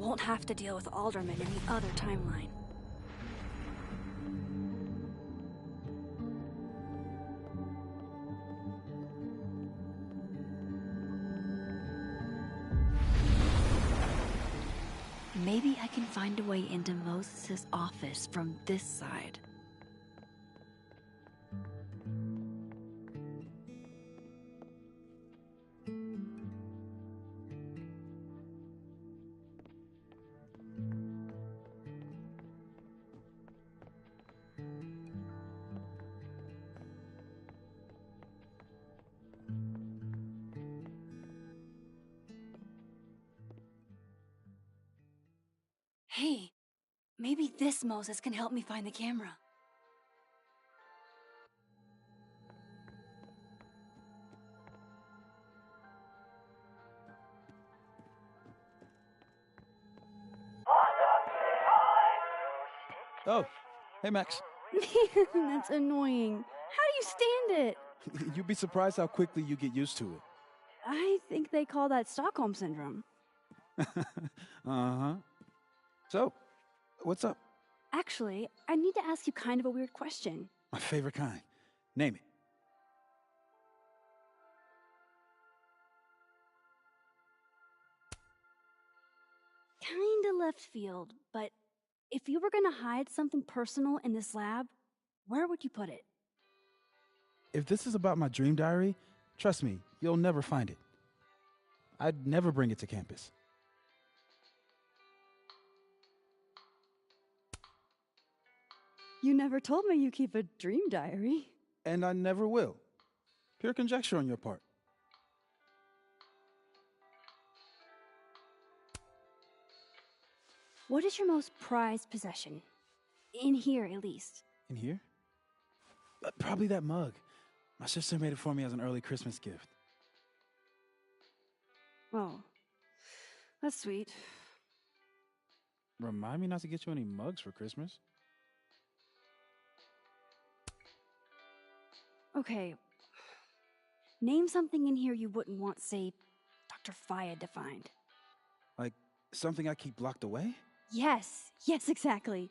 Won't have to deal with Alderman in the other timeline. Maybe I can find a way into Moses' office from this side. Hey, maybe this Moses can help me find the camera. Oh, hey Max. That's annoying. How do you stand it? You'd be surprised how quickly you get used to it. I think they call that Stockholm Syndrome. Uh-huh. So, what's up? Actually, I need to ask you kind of a weird question. My favorite kind. Name it. Kinda left field, but if you were gonna hide something personal in this lab, where would you put it? If this is about my dream diary, trust me, you'll never find it. I'd never bring it to campus. You never told me you keep a dream diary. And I never will. Pure conjecture on your part. What is your most prized possession? In here, at least. In here? Probably that mug. My sister made it for me as an early Christmas gift. Oh, that's sweet. Remind me not to get you any mugs for Christmas. Okay. Name something in here you wouldn't want, say, Dr. Fayed to find. Like something I keep locked away? Yes, exactly.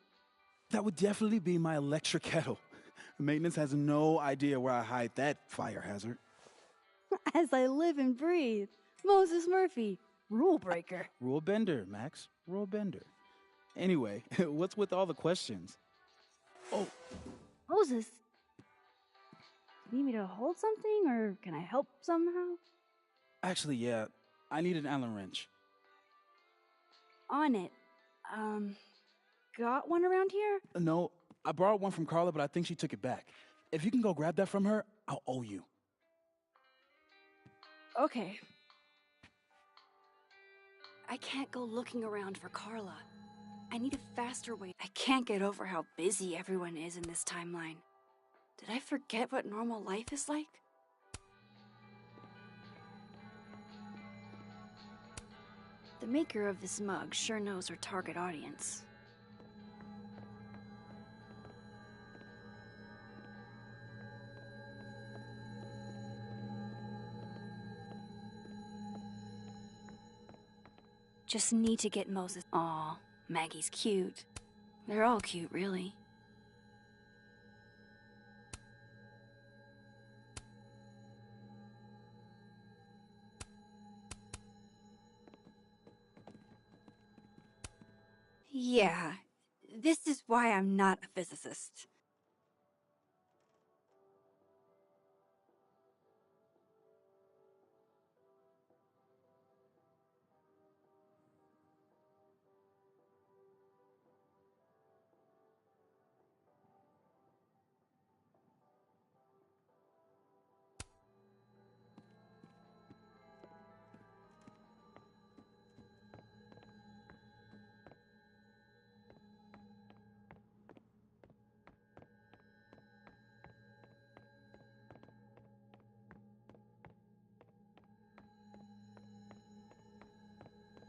That would definitely be my electric kettle. Maintenance has no idea where I hide that fire hazard. As I live and breathe. Moses Murphy, rule breaker. Rule bender, Max. Rule bender. Anyway, what's with all the questions? Oh, Moses, do you need me to hold something, or can I help somehow? actually, yeah. I need an Allen wrench. On it. Got one around here? No, I borrowed one from Carla, but I think she took it back. If you can go grab that from her, I'll owe you. Okay. I can't go looking around for Carla. I need a faster way. I can't get over how busy everyone is in this timeline. Did I forget what normal life is like? The maker of this mug sure knows her target audience. Just need to get Moses. Aw, Maggie's cute. They're all cute, really. Yeah, this is why I'm not a physicist.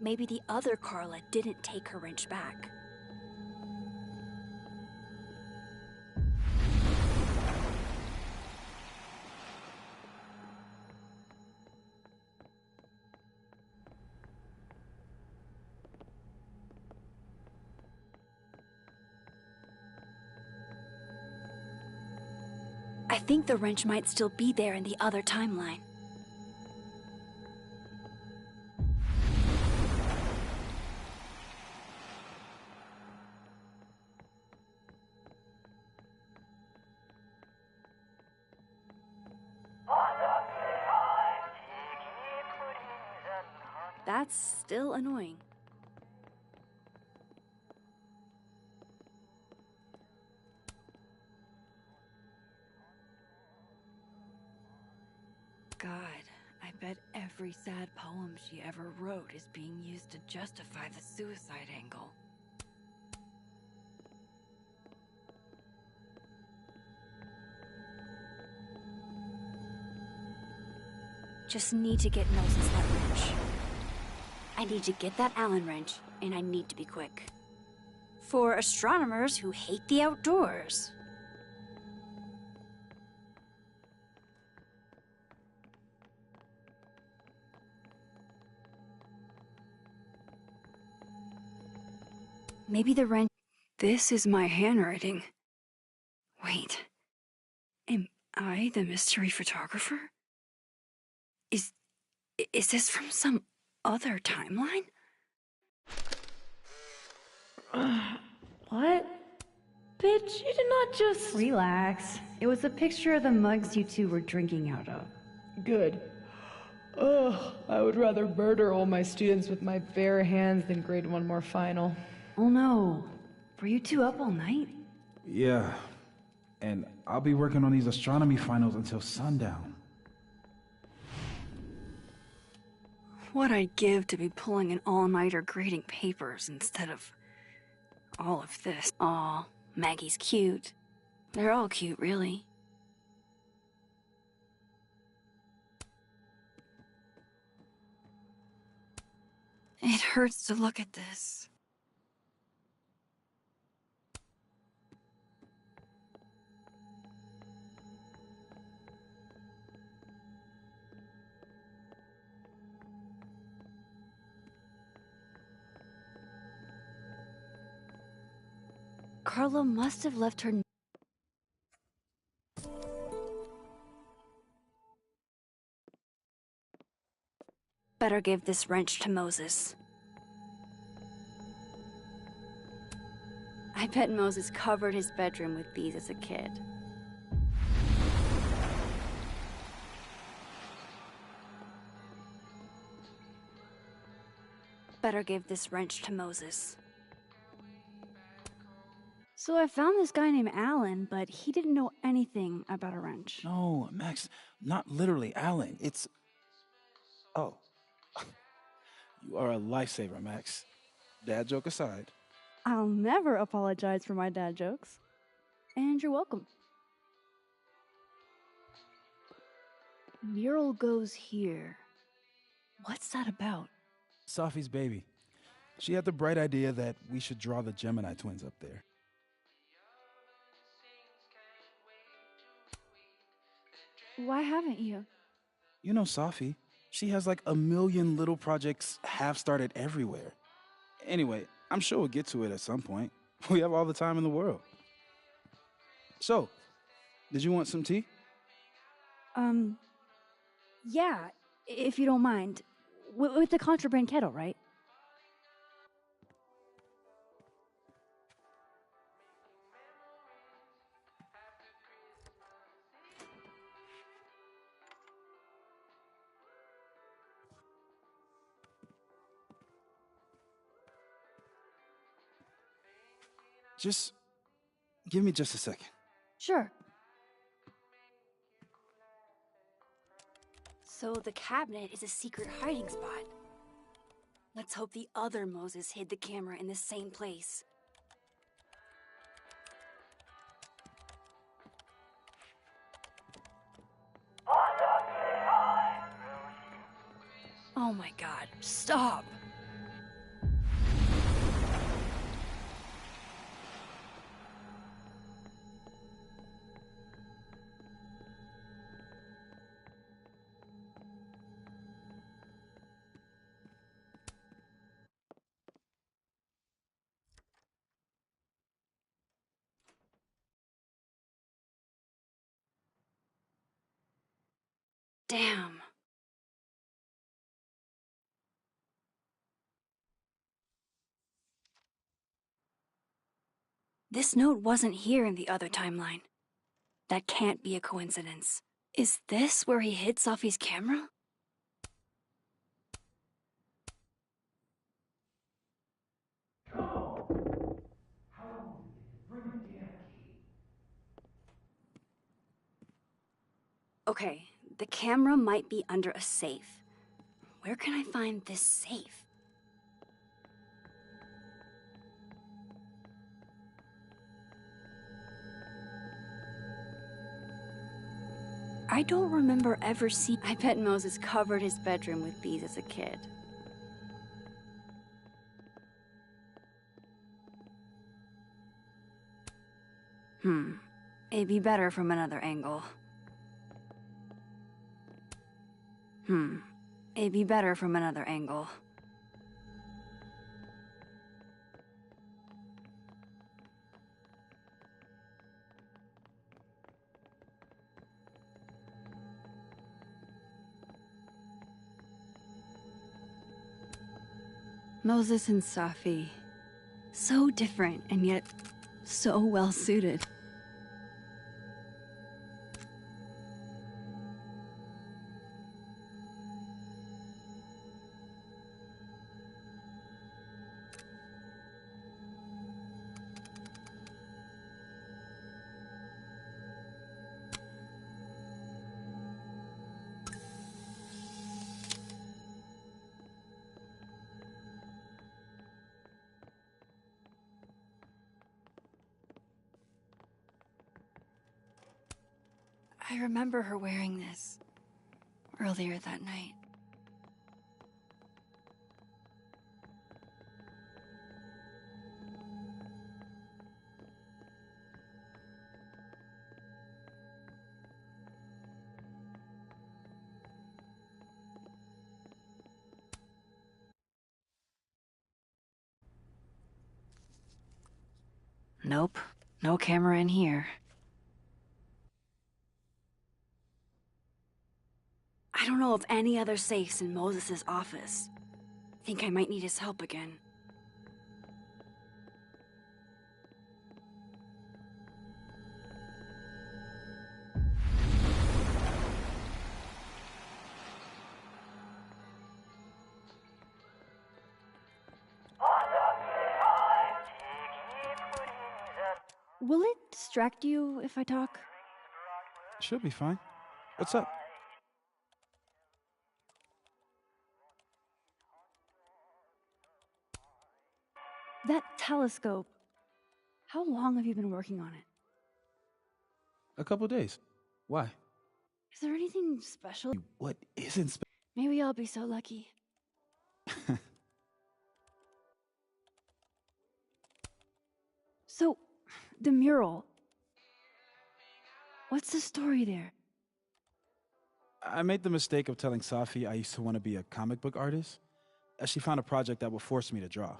Maybe the other Carla didn't take her wrench back. I think the wrench might still be there in the other timeline. That's still annoying. God, I bet every sad poem she ever wrote is being used to justify the suicide angle. Just need to get Moses that wrench. I need to get that Allen wrench, and I need to be quick. For astronomers who hate the outdoors. Maybe the wrench... This is my handwriting. Wait. Am I the mystery photographer? Is this from some other timeline? What? Bitch, you did not just... Relax. It was a picture of the mugs you two were drinking out of. Good. Ugh, I would rather murder all my students with my bare hands than grade one more final. Oh no. Were you two up all night? Yeah. And I'll be working on these astronomy finals until sundown. What I'd give to be pulling an all-nighter grading papers instead of all of this. Aw, Maggie's cute. They're all cute, really. It hurts to look at this. Carla must have left her... Better give this wrench to Moses. I bet Moses covered his bedroom with these as a kid. Better give this wrench to Moses. So I found this guy named Alan, but he didn't know anything about a wrench. No, Max, not literally Alan. It's... Oh. You are a lifesaver, Max. Dad joke aside. I'll never apologize for my dad jokes. And you're welcome. Mural goes here. What's that about? Safi's baby. She had the bright idea that we should draw the Gemini twins up there. Why haven't you? You know Safi. She has like 1 million little projects half-started everywhere. Anyway, I'm sure we'll get to it at some point. We have all the time in the world. So, did you want some tea? Yeah, if you don't mind. With the contraband kettle, right? Just give me just a second. Sure. So the cabinet is a secret hiding spot. Let's hope the other Moses hid the camera in the same place. Oh my God, stop! Damn. This note wasn't here in the other timeline. That can't be a coincidence. Is this where he hid Sophie's camera? Okay, the camera might be under a safe. Where can I find this safe? I don't remember ever seeing... I bet Moses covered his bedroom with these as a kid. It'd be better from another angle. It'd be better from another angle. Moses and Safi. So different, and yet so well suited. I remember her wearing this earlier that night. Nope, no camera in here. I don't know of any other safes in Moses' office. Think I might need his help again. Will it distract you if I talk? She'll be fine. What's up? That telescope. How long have you been working on it? A couple days. Why? Is there anything special? What isn't special? Maybe I'll be so lucky. So, the mural. What's the story there? I made the mistake of telling Safi I used to want to be a comic book artist, as she found a project that would force me to draw.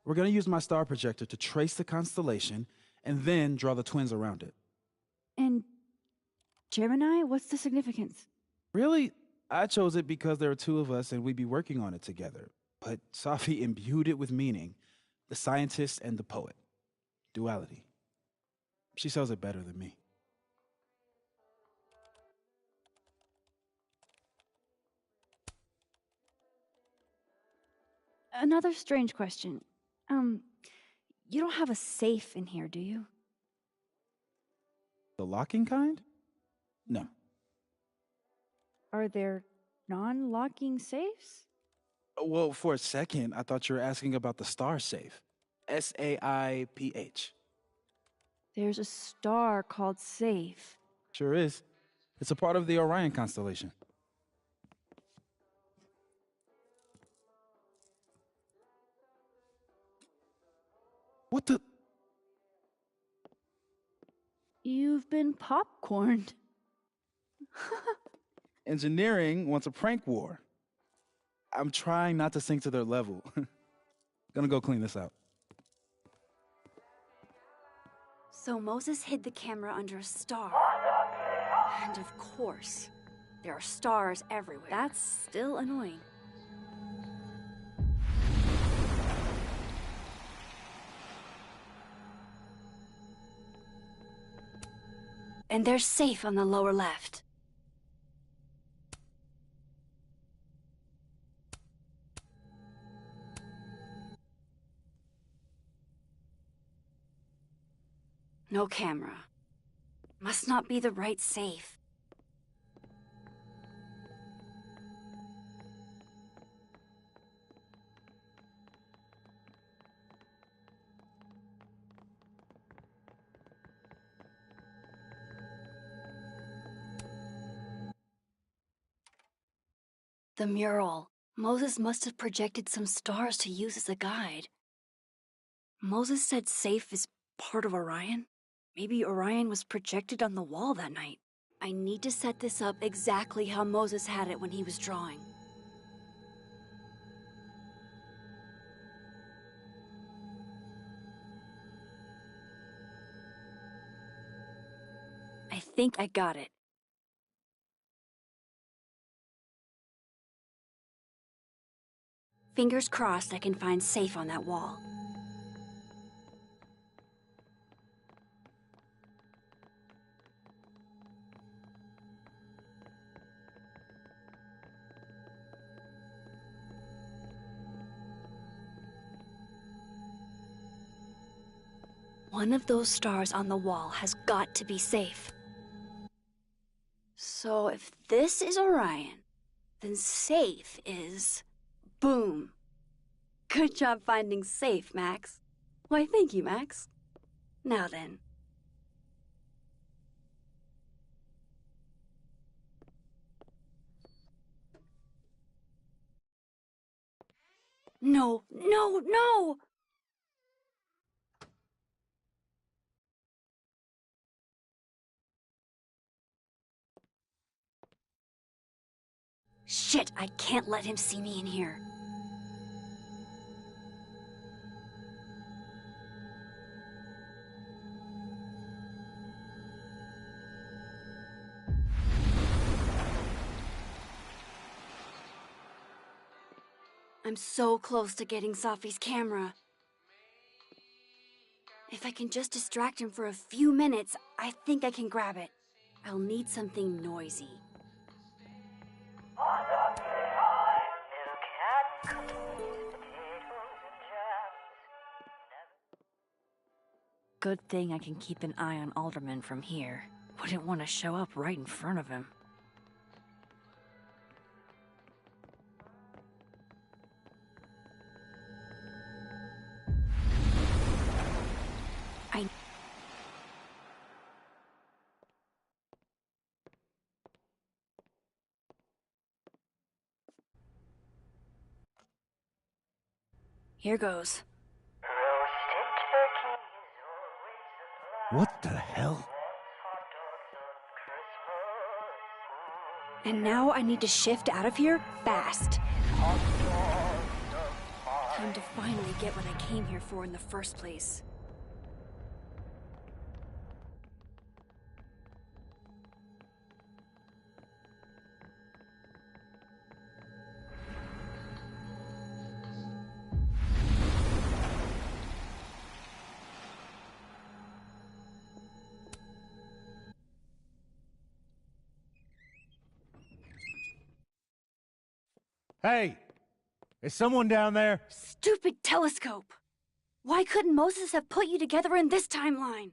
We're going to use my star projector to trace the constellation and then draw the twins around it. And Gemini? What's the significance? Really, I chose it because there are two of us and we'd be working on it together. But Safi imbued it with meaning, the scientist and the poet. Duality. She sells it better than me. Another strange question. You don't have a safe in here, do you? The locking kind? No. Are there non-locking safes? Well, for a second, I thought you were asking about the star safe. SAIPH. There's a star called Safe. Sure is. It's a part of the Orion constellation. What the? You've been popcorned. Engineering wants a prank war. I'm trying not to sink to their level. Gonna go clean this out. So Moses hid the camera under a star. And of course, there are stars everywhere. That's still annoying. And they're safe on the lower left. No camera. Must not be the right safe. The mural. Moses must have projected some stars to use as a guide. Moses said safe is part of Orion? Maybe Orion was projected on the wall that night. I need to set this up exactly how Moses had it when he was drawing. I think I got it. Fingers crossed I can find safe on that wall. One of those stars on the wall has got to be safe. So if this is Orion, then safe is... boom. Good job finding safe, Max. Why, thank you, Max. Now then. No, no, no! Shit, I can't let him see me in here. I'm so close to getting Safi's camera. If I can just distract him for a few minutes, I think I can grab it. I'll need something noisy. Good thing I can keep an eye on Alderman from here. Wouldn't want to show up right in front of him. Here goes. What the hell? And now I need to shift out of here fast. Time to finally get what I came here for in the first place. Hey! Is someone down there? Stupid telescope! Why couldn't Moses have put you together in this timeline?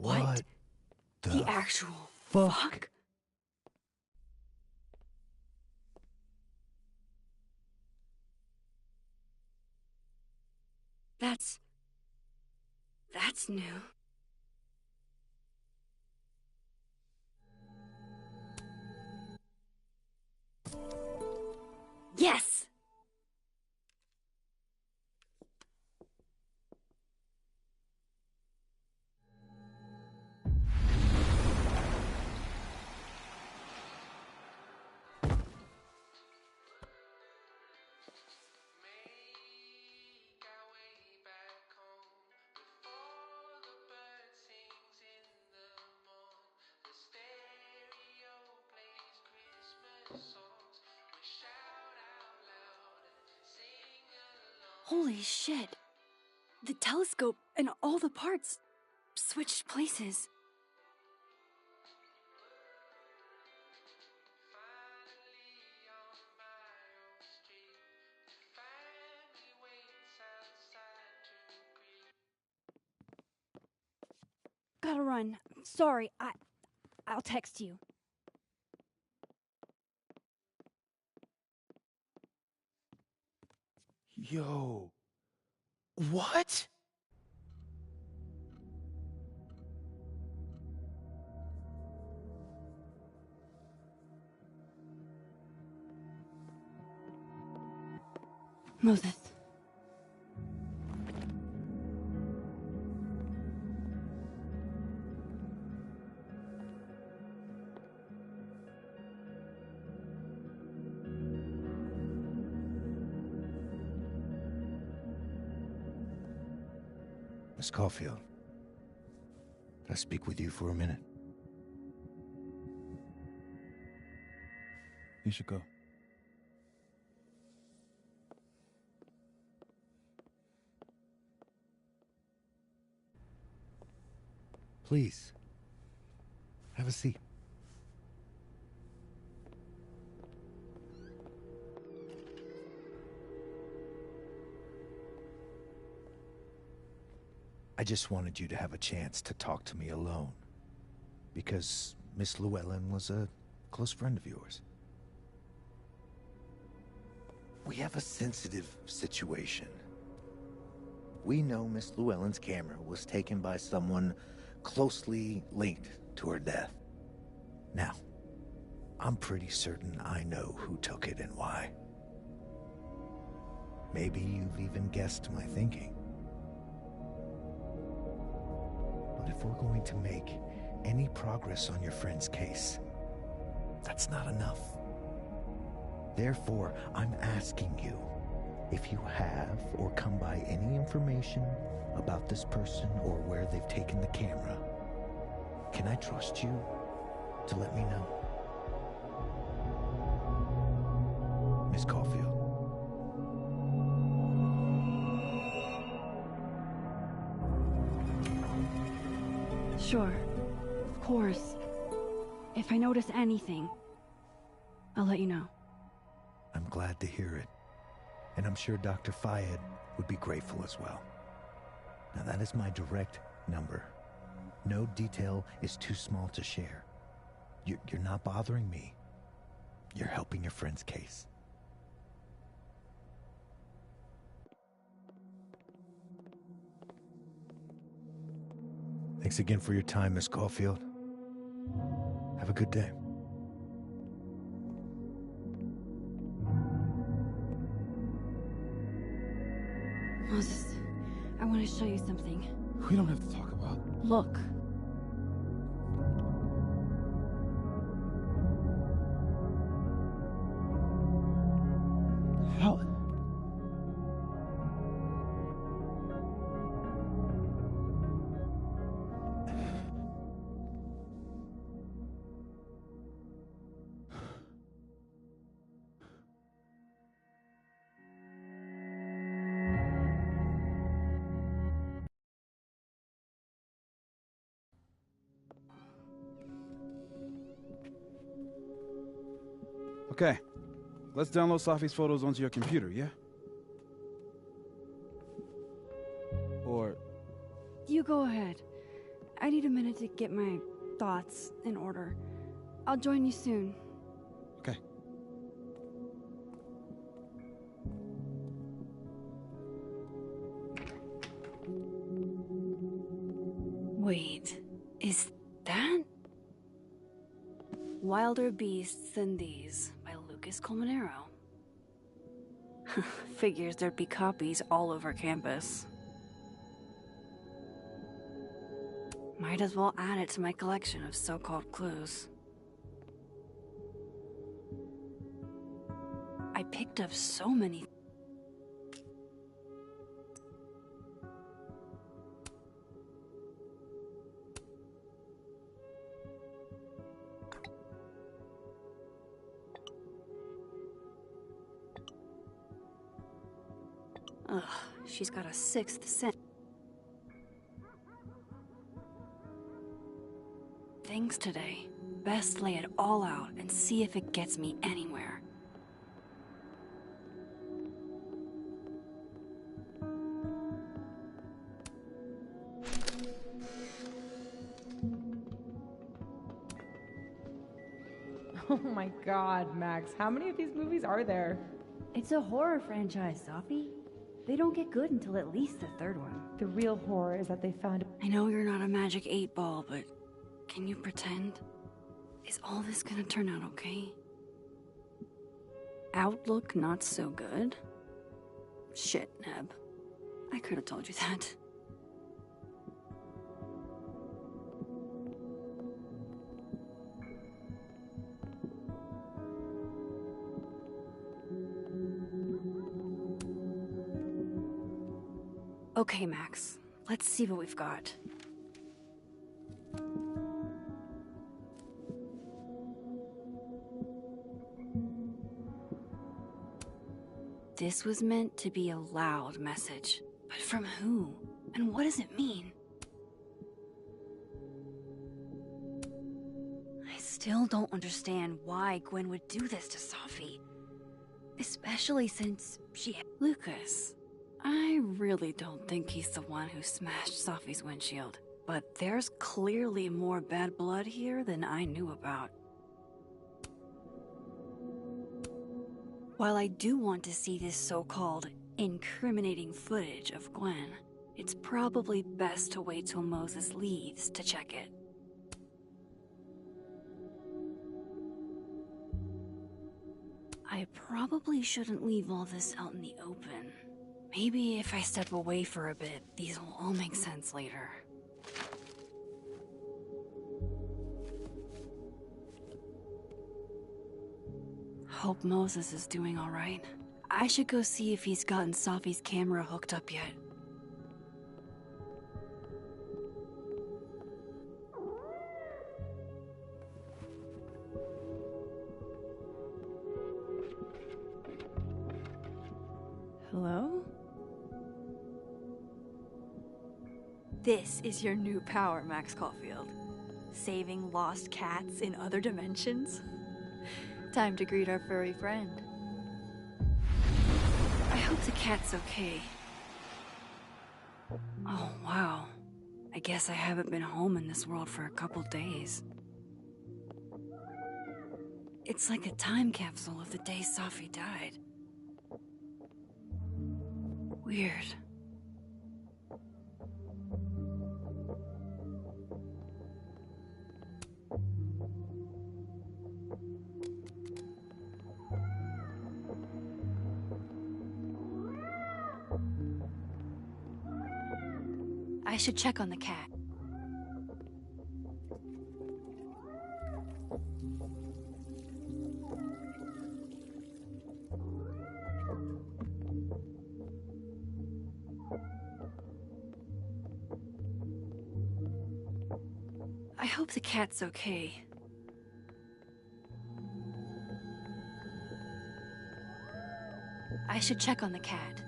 What The actual fuck? fuck? That's new. Yes! Holy shit. The telescope and all the parts switched places. Gotta run. Sorry, I'll text you. Yo. What? Moses. Miss Caulfield, can I speak with you for a minute? You should go. Please, have a seat. I just wanted you to have a chance to talk to me alone, because Miss Llewellyn was a close friend of yours. We have a sensitive situation. We know Miss Llewellyn's camera was taken by someone closely linked to her death. Now, I'm pretty certain I know who took it and why. Maybe you've even guessed my thinking. But if we're going to make any progress on your friend's case, that's not enough. Therefore, I'm asking you, if you have or come by any information about this person or where they've taken the camera, can I trust you to let me know? Miss Caulfield. Sure. Of course. If I notice anything, I'll let you know. I'm glad to hear it. And I'm sure Dr. Fayed would be grateful as well. Now that is my direct number. No detail is too small to share. You're not bothering me. You're helping your friend's case. Thanks again for your time, Miss Caulfield. Have a good day. Moses, I want to show you something. We don't have to talk about. Look. How? Okay, let's download Safi's photos onto your computer, yeah? Or... You go ahead. I need a minute to get my thoughts in order. I'll join you soon. Okay. Wait, is that? Wilder Beasts Than These by Lucas Colmenero. Figures there'd be copies all over campus. Might as well add it to my collection of so-called clues. I picked up so many. Ugh, she's got a sixth sense. Things today. Best lay it all out and see if it gets me anywhere. Oh my god, Max, how many of these movies are there? It's a horror franchise, Sophie. They don't get good until at least the third one. The real horror is that they found I know you're not a magic 8-ball, but can you pretend? Is all this gonna turn out okay? Outlook not so good? Shit, Neb. I could have told you that. Okay, Max. Let's see what we've got. This was meant to be a loud message. But from who? And what does it mean? I still don't understand why Gwen would do this to Sophie. Especially since she... Lucas. I really don't think he's the one who smashed Sophie's windshield. But there's clearly more bad blood here than I knew about. While I do want to see this so-called incriminating footage of Gwen, it's probably best to wait till Moses leaves to check it. I probably shouldn't leave all this out in the open. Maybe if I step away for a bit, these will all make sense later. Hope Moses is doing all right. I should go see if he's gotten Sophie's camera hooked up yet. Hello? This is your new power, Max Caulfield. Saving lost cats in other dimensions? Time to greet our furry friend. I hope the cat's okay. Oh, wow. I guess I haven't been home in this world for a couple days. It's like a time capsule of the day Sophie died. Weird. I should check on the cat. I hope the cat's okay. I should check on the cat.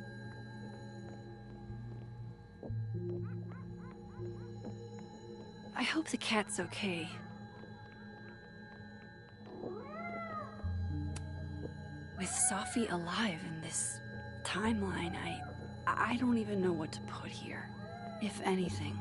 I hope the cat's okay. With Sophie alive in this timeline, I don't even know what to put here, if anything.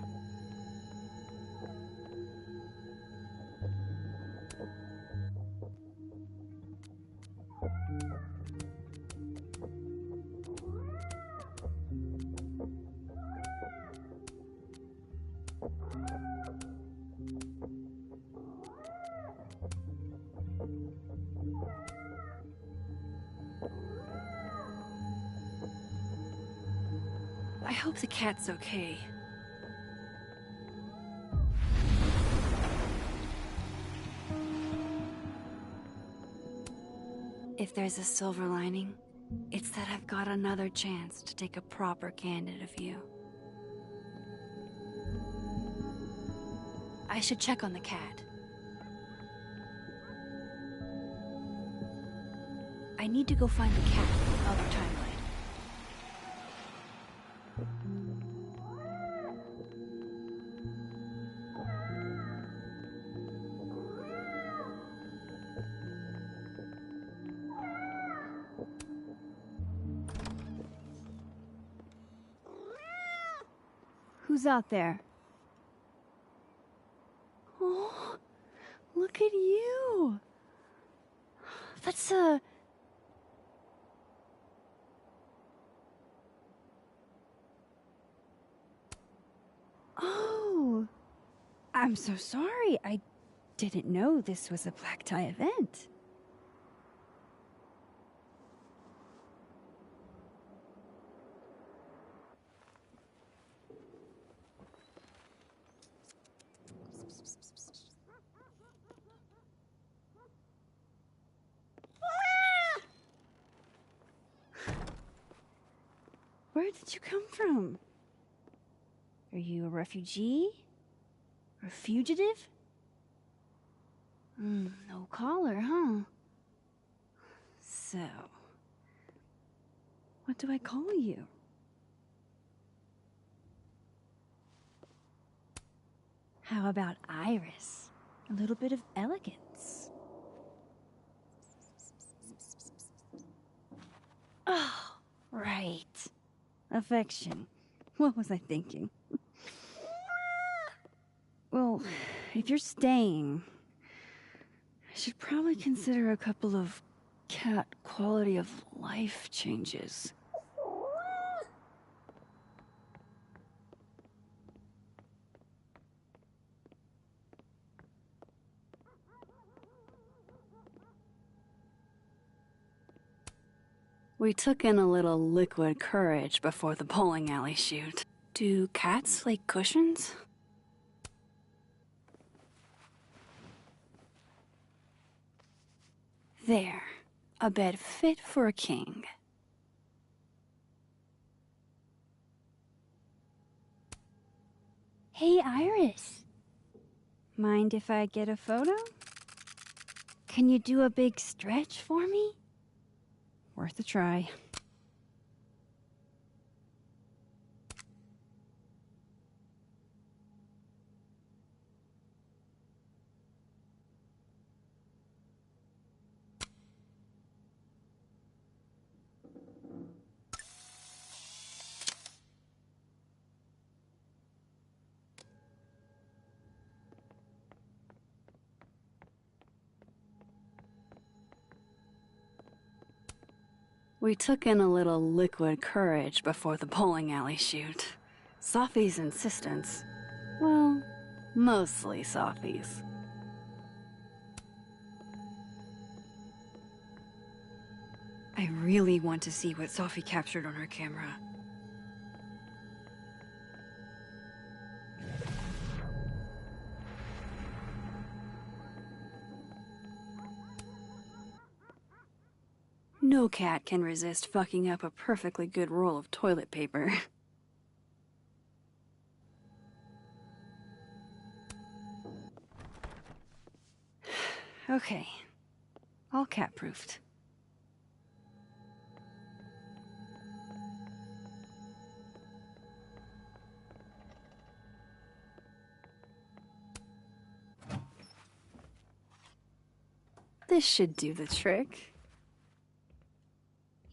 I hope the cat's okay. If there's a silver lining, it's that I've got another chance to take a proper candid view. I should check on the cat. I need to go find the cat in the other timeline. Who's out there? Oh, look at you. That's Oh, I'm so sorry. I didn't know this was a black tie event. Where did you come from? Are you a refugee? A fugitive? No collar, huh? So, what do I call you? How about Iris? A little bit of elegance. Oh, right. Affection. What was I thinking? Well, if you're staying, I should probably consider a couple of cat quality of life changes. We took in a little liquid courage before the bowling alley shoot. Do cats like cushions? There. A bed fit for a king. Hey, Iris. Mind if I get a photo? Can you do a big stretch for me? Worth a try. We took in a little liquid courage before the bowling alley shoot. Sophie's insistence. Well, mostly Sophie's. I really want to see what Sophie captured on her camera. No cat can resist fucking up a perfectly good roll of toilet paper. Okay. All cat-proofed. This should do the trick.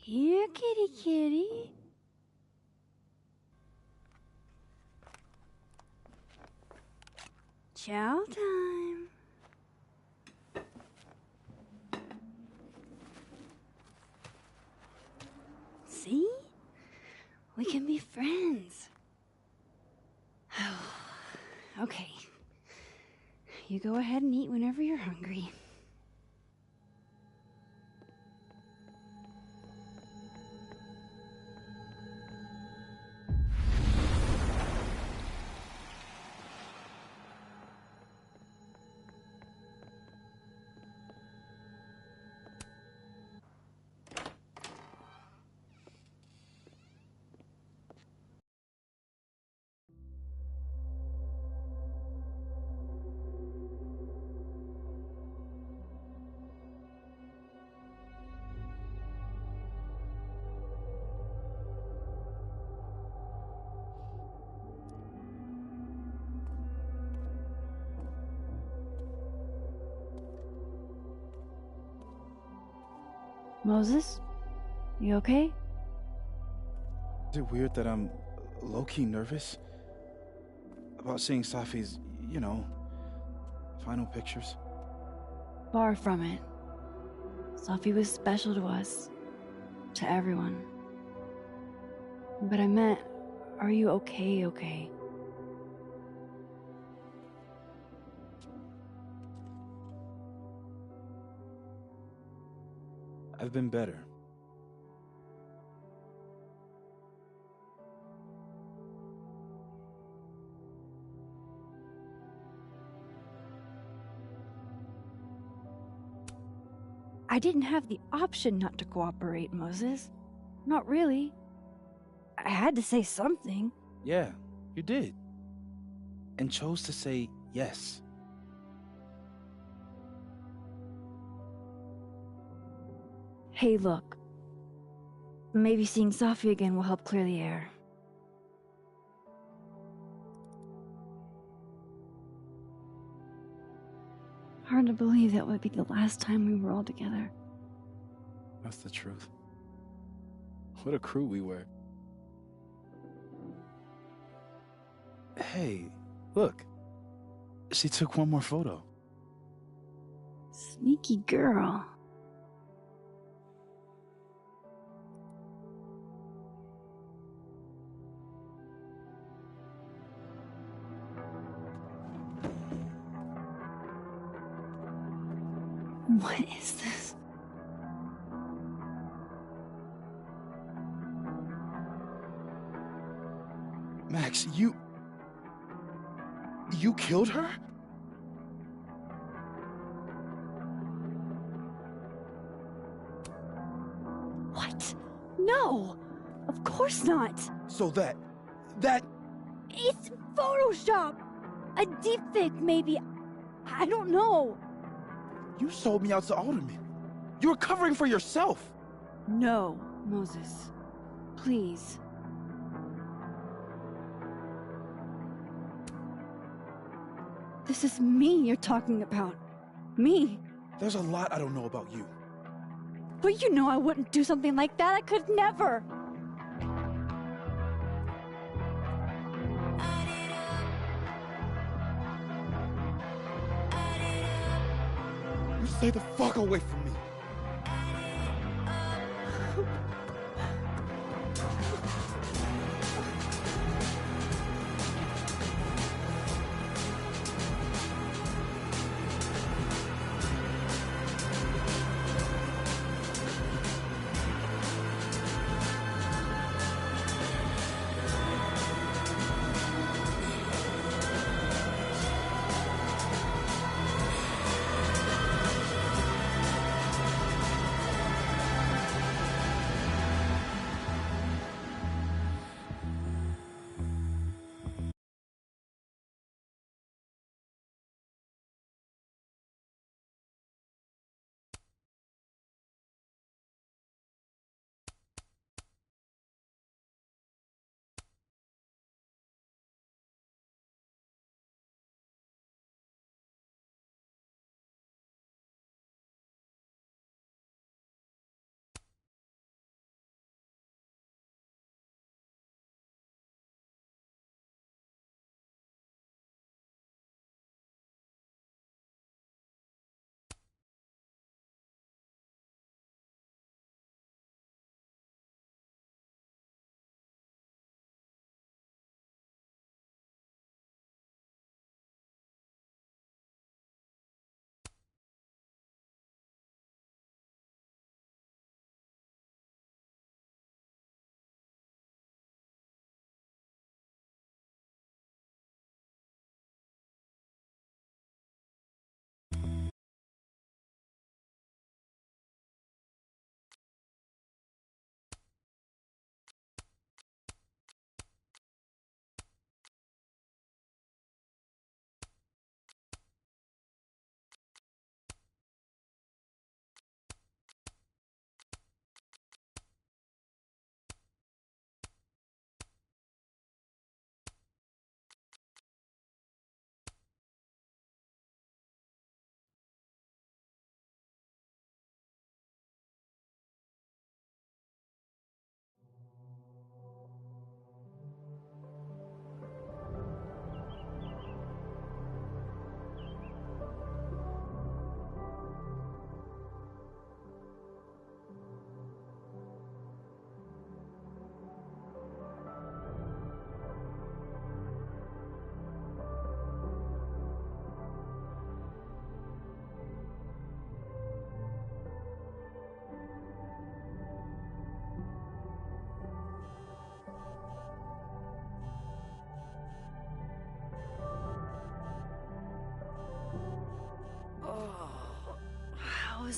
Here, kitty kitty. Chow time. See? We can be friends. Okay. You go ahead and eat whenever you're hungry. Moses? You okay? Is it weird that I'm low-key nervous? about seeing Safi's, final pictures. Far from it. Safi was special to us. To everyone. But I meant, are you okay? I've been better. I didn't have the option not to cooperate, Moses. Not really. I had to say something. Yeah, you did. And chose to say yes. Hey, look. Maybe seeing Safi again will help clear the air. Hard to believe that would be the last time we were all together. That's the truth. What a crew we were. Hey, look. She took one more photo. Sneaky girl. What is this? Max, you killed her? What? No! Of course not! So that... It's Photoshop! A deepfake, maybe. I don't know. You sold me out to Alderman. You were covering for yourself. No, Moses. Please. This is me you're talking about. Me. There's a lot I don't know about you. But you know I wouldn't do something like that. I could never. You stay the fuck away from me.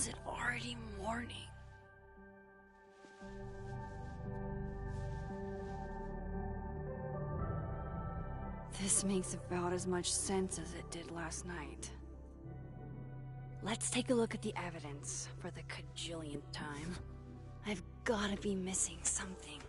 is it already morning? This makes about as much sense as it did last night. Let's take a look at the evidence for the cajillionth time. I've gotta be missing something.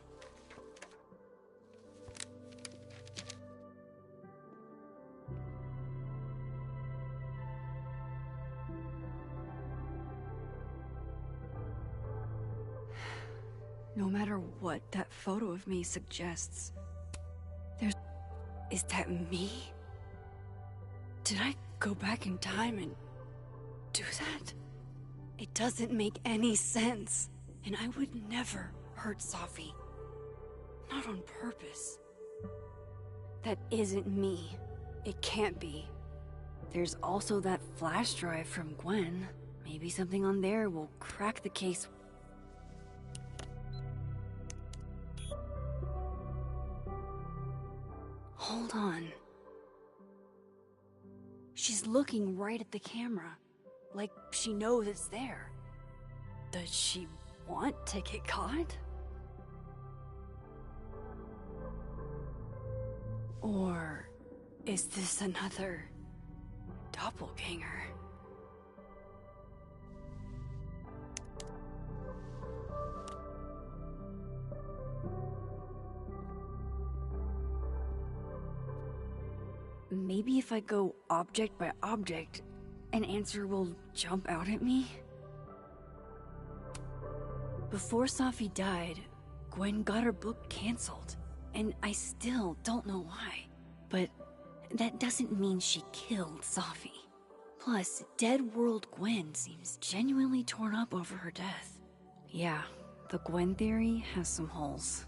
No matter what that photo of me suggests, is that me? Did I go back in time and do that? It doesn't make any sense. And I would never hurt Safi. Not on purpose. That isn't me. It can't be. There's also that flash drive from Gwen. Maybe something on there will crack the case. Hold on. She's looking right at the camera, like she knows it's there. Does she want to get caught? Or is this another doppelganger? Maybe if I go object by object, an answer will jump out at me? Before Safi died, Gwen got her book canceled, and I still don't know why. But that doesn't mean she killed Safi. Plus, Dead World Gwen seems genuinely torn up over her death. Yeah, the Gwen theory has some holes.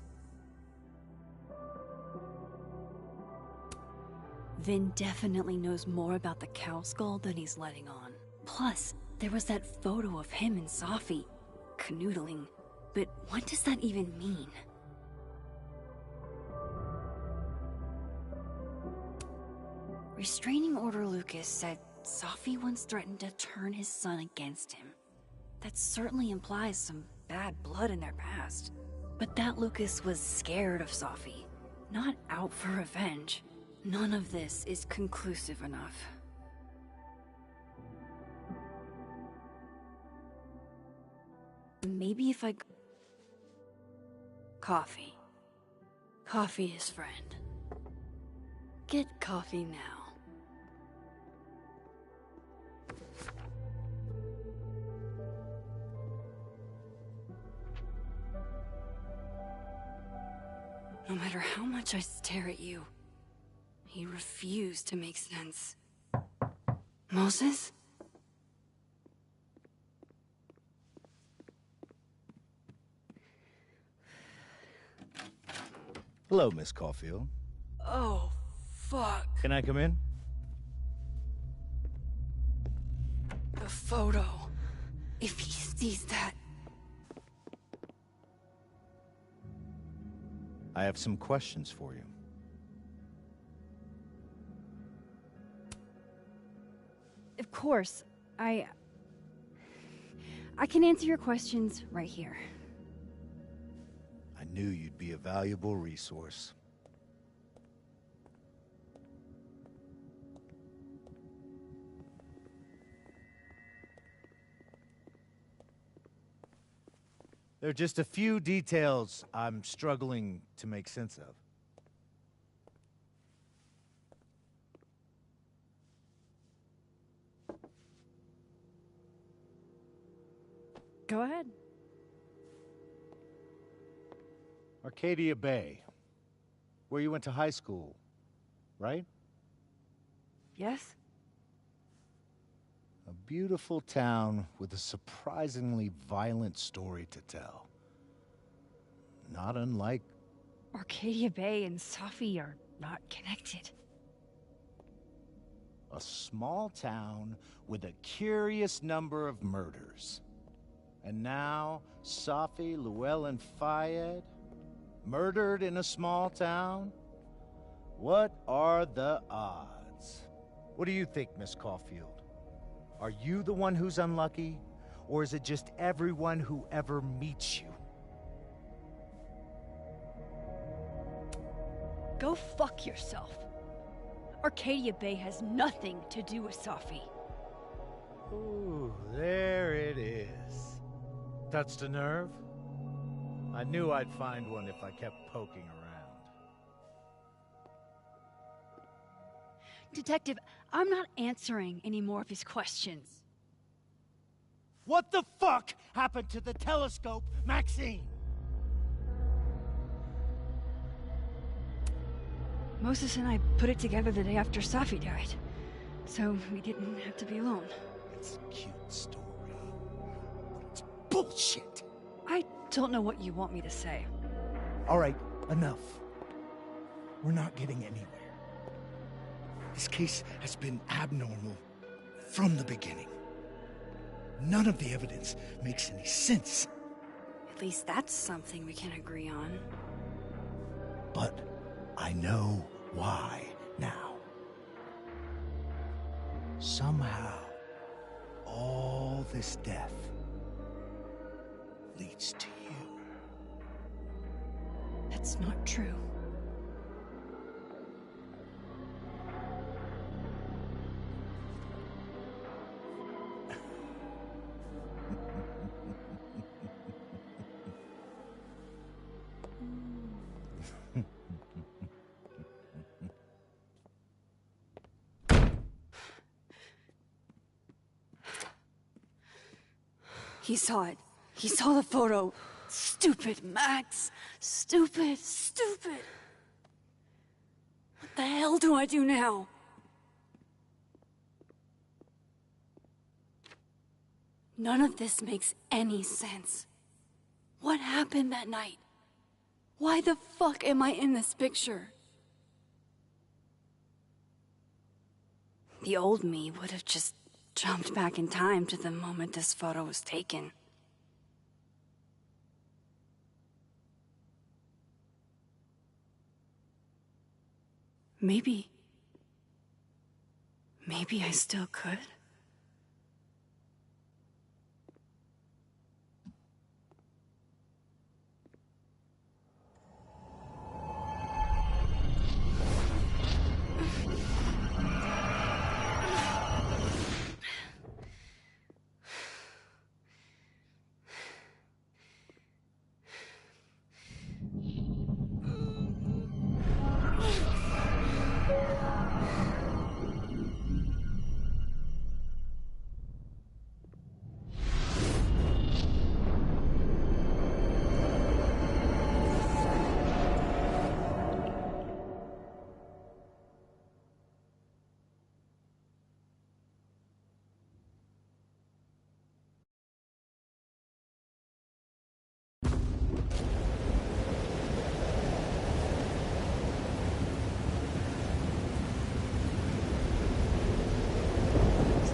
Vin definitely knows more about the cow skull than he's letting on. Plus, there was that photo of him and Safi canoodling. But what does that even mean? Restraining Order Lucas said Safi once threatened to turn his son against him. That certainly implies some bad blood in their past. But that Lucas was scared of Safi, not out for revenge. None of this is conclusive enough. Maybe if I... Coffee. Coffee is friend. Get coffee now. No matter how much I stare at you, he refused to make sense. Moses? Hello, Miss Caulfield. Oh, fuck. Can I come in? The photo. If he sees that... I have some questions for you. Of course. I can answer your questions right here. I knew you'd be a valuable resource. There are just a few details I'm struggling to make sense of. Go ahead. Arcadia Bay, where you went to high school, right? Yes? A beautiful town with a surprisingly violent story to tell. Not unlike... Arcadia Bay and Safi are not connected. a small town with a curious number of murders. And now, Safi, Llewellyn Fayed, murdered in a small town? What are the odds? What do you think, Miss Caulfield? Are you the one who's unlucky? Or is it just everyone who ever meets you? Go fuck yourself. Arcadia Bay has nothing to do with Safi. Ooh, there it is. Touched a nerve? I knew I'd find one if I kept poking around. Detective, I'm not answering any more of his questions. What the fuck happened to the telescope, Maxine? Moses and I put it together the day after Safi died, so we didn't have to be alone. It's a cute story, but it's bullshit. I don't know what you want me to say. All right, enough. We're not getting anywhere. This case has been abnormal from the beginning. None of the evidence makes any sense. At least that's something we can agree on. But I know why now. Somehow, all this death leads to you. That's not true. He saw it. He saw the photo. Stupid, Max. Stupid, stupid. What the hell do I do now? None of this makes any sense. What happened that night? Why the fuck am I in this picture? The old me would have just jumped back in time to the moment this photo was taken. Maybe I still could.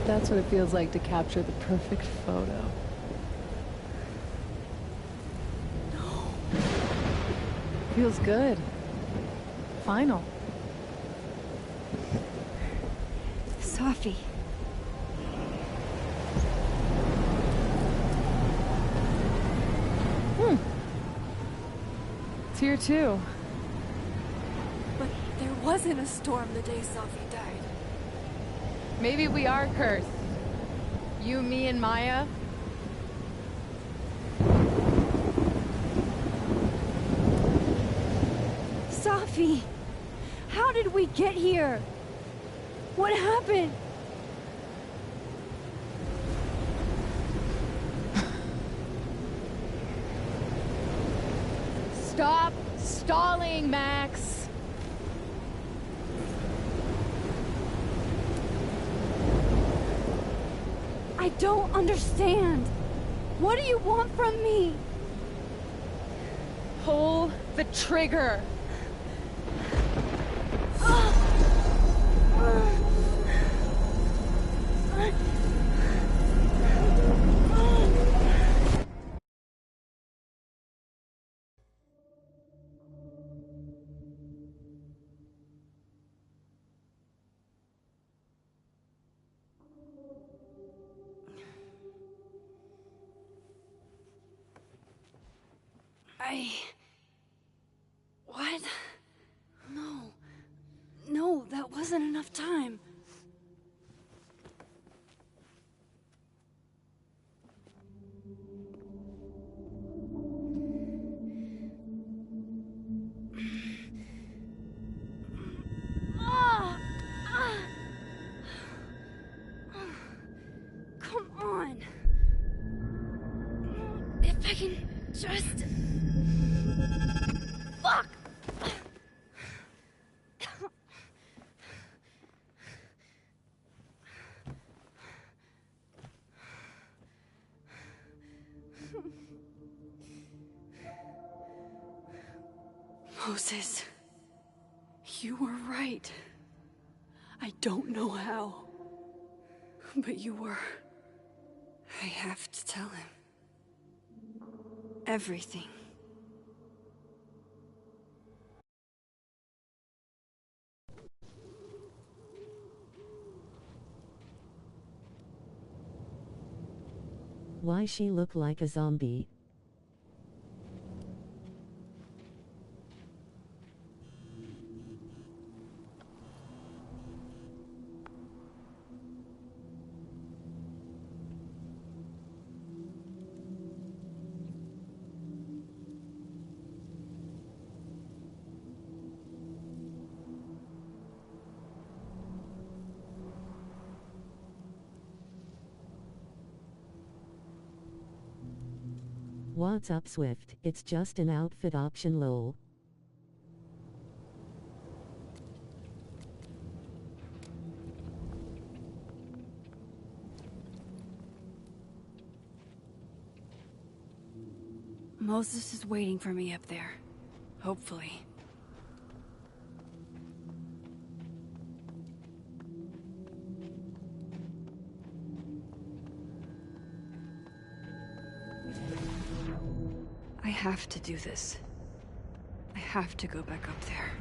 That's what it feels like to capture the perfect photo. No. Feels good. Final. Safi. It's here too. But there wasn't a storm the day Safi died. Maybe we are cursed. You, me, and Maya. Safi! How did we get here? What happened? Stop stalling, Max. I don't understand. What do you want from me? Pull the trigger. What? No. No, that wasn't enough time. Come on. If I can just... Fuck! Moses, you were right. I don't know how, but you were. I have to tell him. Everything. Why she look like a zombie? What's up, Swift? It's just an outfit option, lol. Moses is waiting for me up there. Hopefully. I have to do this. I have to go back up there.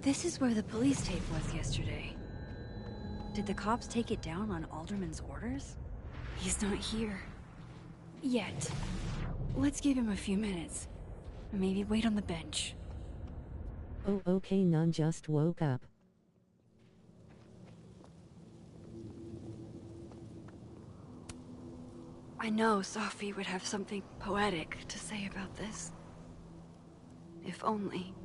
This is where the police tape was yesterday. Did the cops take it down on Alderman's orders? He's not here. Yet. Let's give him a few minutes. Maybe wait on the bench. Oh, okay, none just woke up. I know Sophie would have something poetic to say about this. If only.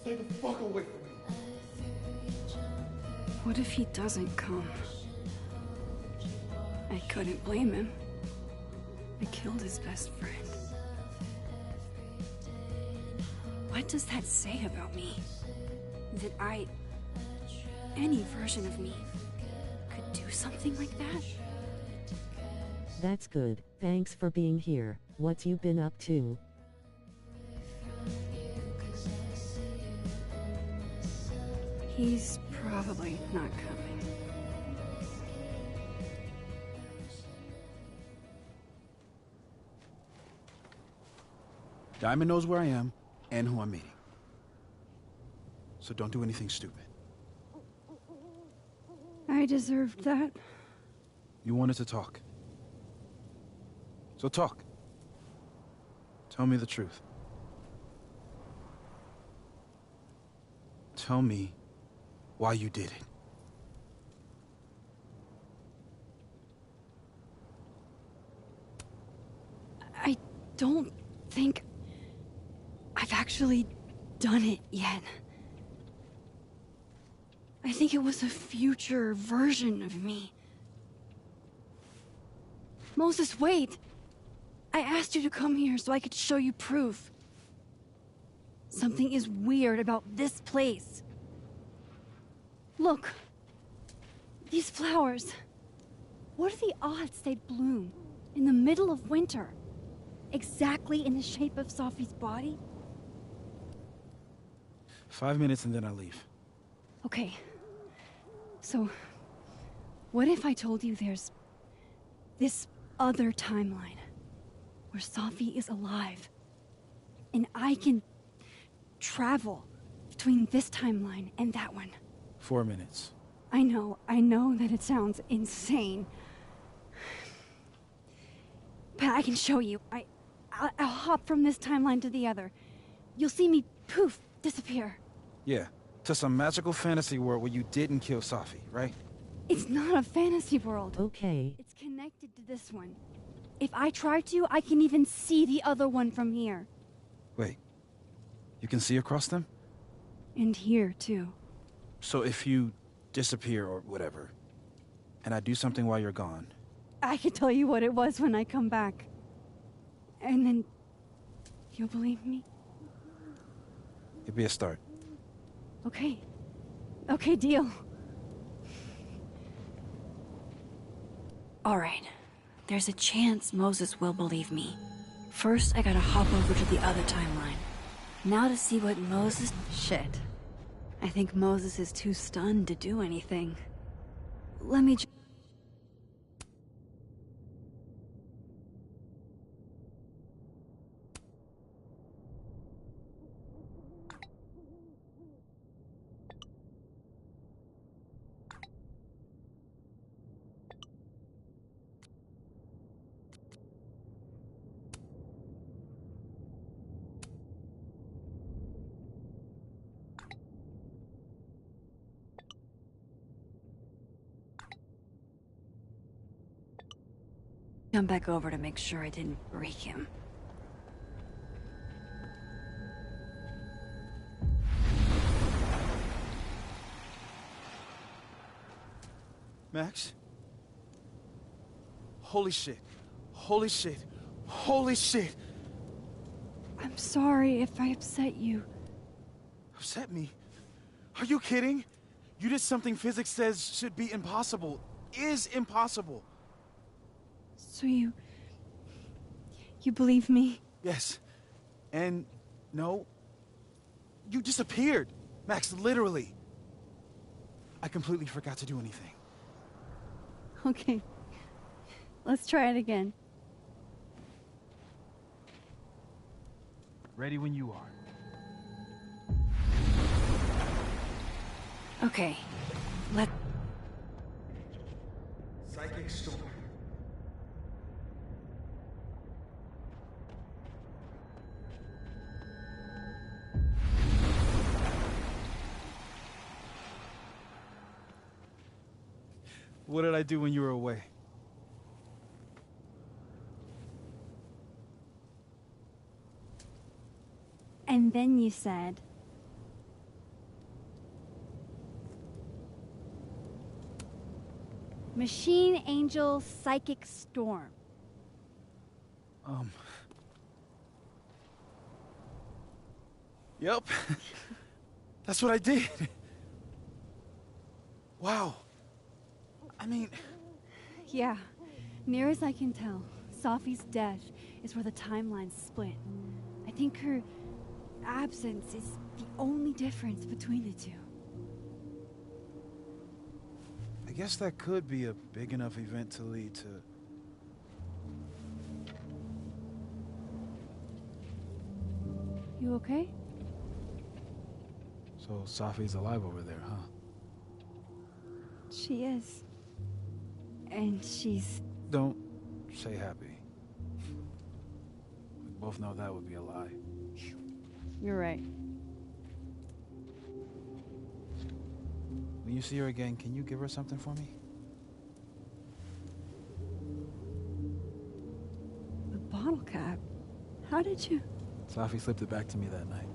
Stay the fuck away from me. What if he doesn't come? I couldn't blame him. I killed his best friend. What does that say about me? That any version of me, could do something like that? That's good. Thanks for being here. What you been up to? He's probably not coming. Diamond knows where I am and who I'm meeting. So don't do anything stupid. I deserved that. You wanted to talk. So talk. Tell me the truth. Tell me why you did it. I don't think I've actually done it yet. I think it was a future version of me. Moses, wait! I asked you to come here so I could show you proof. Something is weird about this place. Look. These flowers. What are the odds they'd bloom in the middle of winter? Exactly in the shape of Sophie's body? 5 minutes and then I leave. Okay. So, what if I told you there's this other timeline where Sophie is alive and I can travel between this timeline and that one? 4 minutes. I know that it sounds insane. But I can show you. I'll hop from this timeline to the other. You'll see me, poof, disappear. Yeah, to some magical fantasy world where you didn't kill Sophie, right? It's not a fantasy world. Okay. It's connected to this one. If I try to, I can even see the other one from here. Wait, you can see across them? And here, too. So if you disappear or whatever, and I do something while you're gone... I can tell you what it was when I come back. And then... you'll believe me? It'd be a start. Okay. Okay, deal. Alright. There's a chance Moses will believe me. First, I gotta hop over to the other timeline. Now to see what Moses... Shit. I think Moses is too stunned to do anything. Let me jump back over to make sure I didn't break him. Max? Holy shit. Holy shit. Holy shit! I'm sorry if I upset you. Upset me? Are you kidding? You did something physics says should be impossible. Is impossible. So you believe me? Yes. And no. You disappeared. Max, literally. I completely forgot to do anything. Okay. Let's try it again. Ready when you are. Okay. Psychic storm. What did I do when you were away? And then you said... Machine Angel Psychic Storm. Yep. That's what I did. Wow. I mean... Yeah. Near as I can tell, Sophie's death is where the timelines split. I think her absence is the only difference between the two. I guess that could be a big enough event to lead to... You okay? So Sophie's alive over there, huh? She is. And she's... Don't say happy. We both know that would be a lie. You're right. When you see her again, can you give her something for me? The bottle cap? How did you? Safi slipped it back to me that night.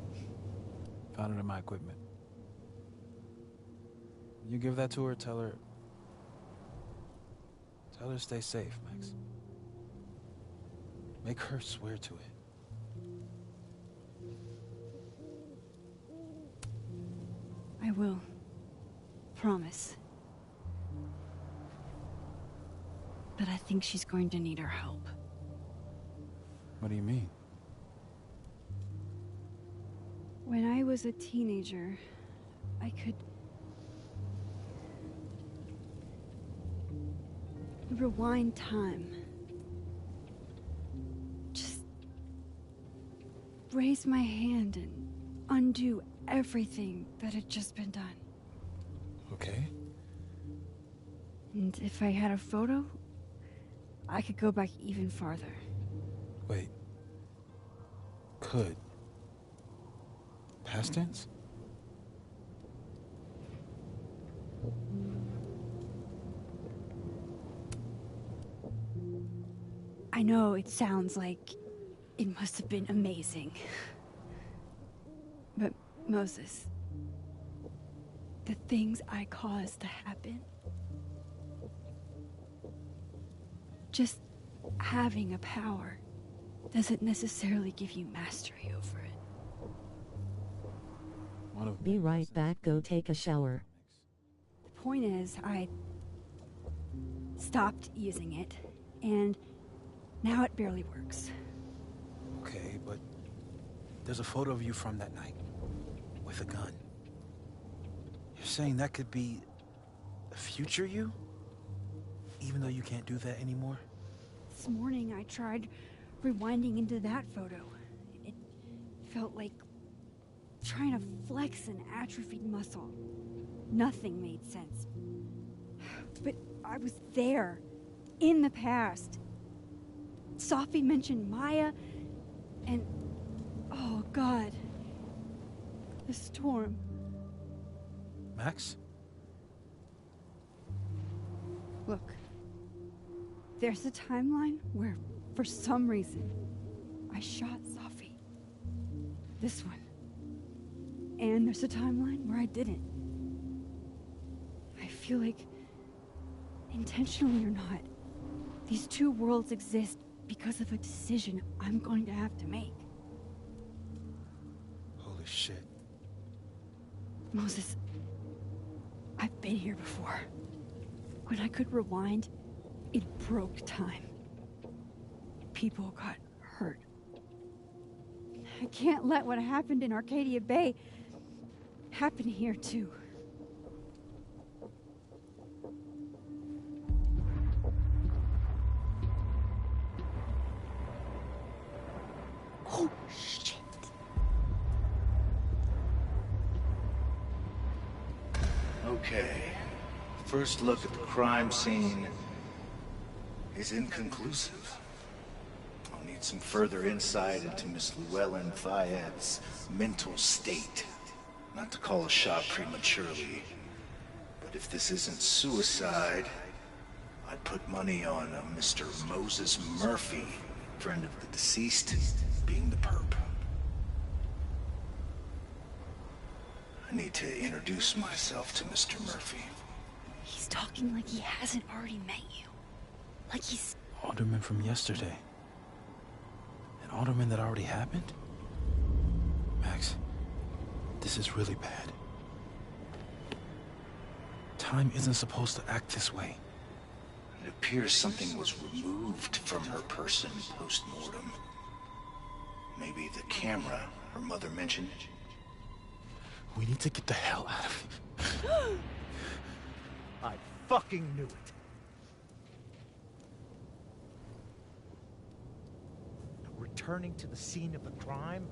Found it in my equipment. When you give that to her, tell her to stay safe, Max. Make her swear to it. I will. Promise. But I think she's going to need our help. What do you mean? When I was a teenager, I could rewind time. Just raise my hand and undo everything that had just been done. Okay. And if I had a photo, I could go back even farther. Wait. Could. Past tense? I know it sounds like it must have been amazing. But Moses, the things I caused to happen, just having a power doesn't necessarily give you mastery over it. Be right back. Go take a shower. The point is, I stopped using it, and now it barely works. Okay, but there's a photo of you from that night with a gun. You're saying that could be a future you? Even though you can't do that anymore? This morning I tried rewinding into that photo. It felt like trying to flex an atrophied muscle. Nothing made sense. But I was there, in the past. Safi mentioned Maya, and oh God, the storm. Max? Look, there's a timeline where, for some reason, I shot Safi. This one. And there's a timeline where I didn't. I feel like, intentionally or not, these two worlds exist because of a decision I'm going to have to make. Holy shit. Moses, I've been here before. When I could rewind, it broke time. People got hurt. I can't let what happened in Arcadia Bay happen here too. Oh, shit. Okay. First look at the crime scene is inconclusive. I'll need some further insight into Miss Llewellyn Fayette's mental state. Not to call a shot prematurely, but if this isn't suicide, I'd put money on a Mr. Moses Murphy, friend of the deceased, being the perp. I need to introduce myself to Mr. Murphy. He's talking like he hasn't already met you. Like he's... Alderman from yesterday. An alderman that already happened? Max, this is really bad. Time isn't supposed to act this way. It appears something was removed from her person post-mortem. Maybe the camera her mother mentioned. We need to get the hell out of here. I fucking knew it. Returning to the scene of the crime?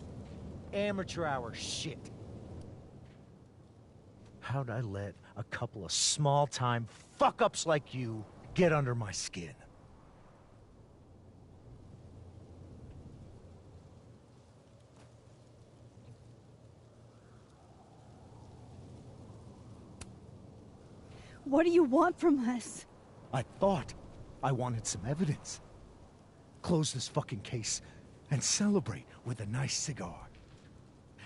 Amateur hour shit. How'd I let a couple of small-time fuck-ups like you get under my skin? What do you want from us? I thought I wanted some evidence. Close this fucking case and celebrate with a nice cigar.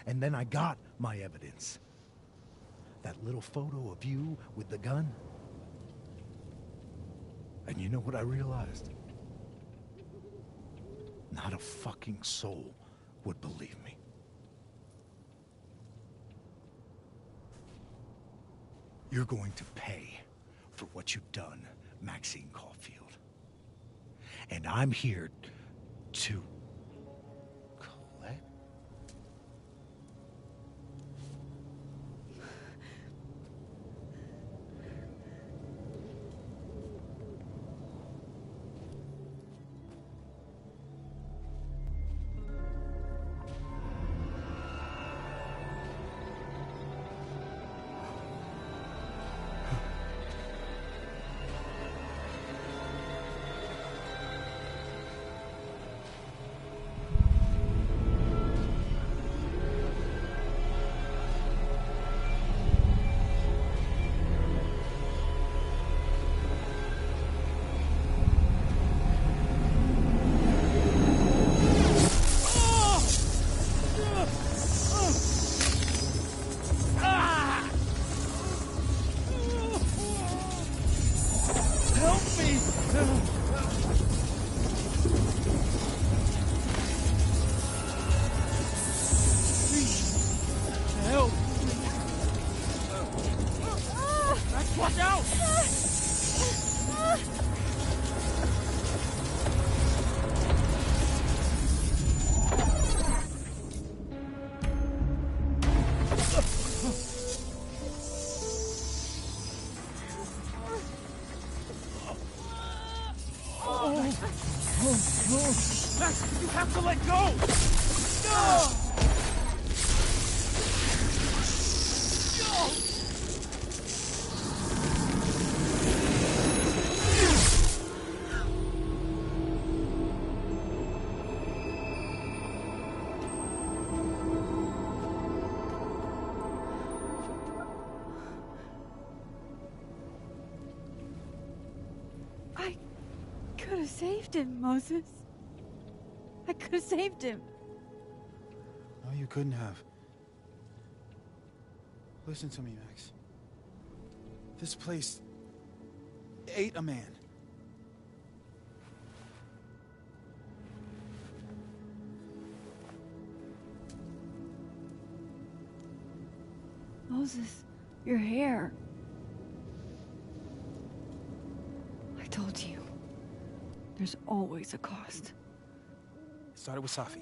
And then I got my evidence. That little photo of you with the gun. And you know what I realized? Not a fucking soul would believe me. You're going to pay for what you've done, Maxine Caulfield. And I'm here to collect. Max, you have to let go! No! I could have saved him, Moses. I could have saved him. No, you couldn't have. Listen to me, Max. This place ate a man. Moses, your hair. I told you. There's always a cost. It started with Safi.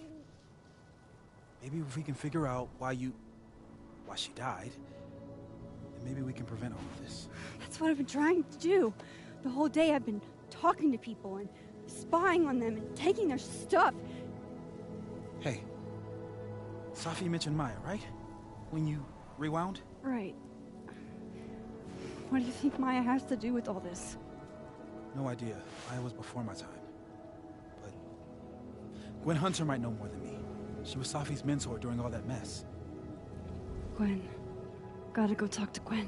Maybe if we can figure out why she died, then maybe we can prevent all of this. That's what I've been trying to do. The whole day I've been talking to people and spying on them and taking their stuff. Hey, Safi mentioned Maya, right? When you rewound? Right. What do you think Maya has to do with all this? No idea. Maya was before my time. But Gwen Hunter might know more than me. She was Safi's mentor during all that mess. Gwen. Gotta go talk to Gwen.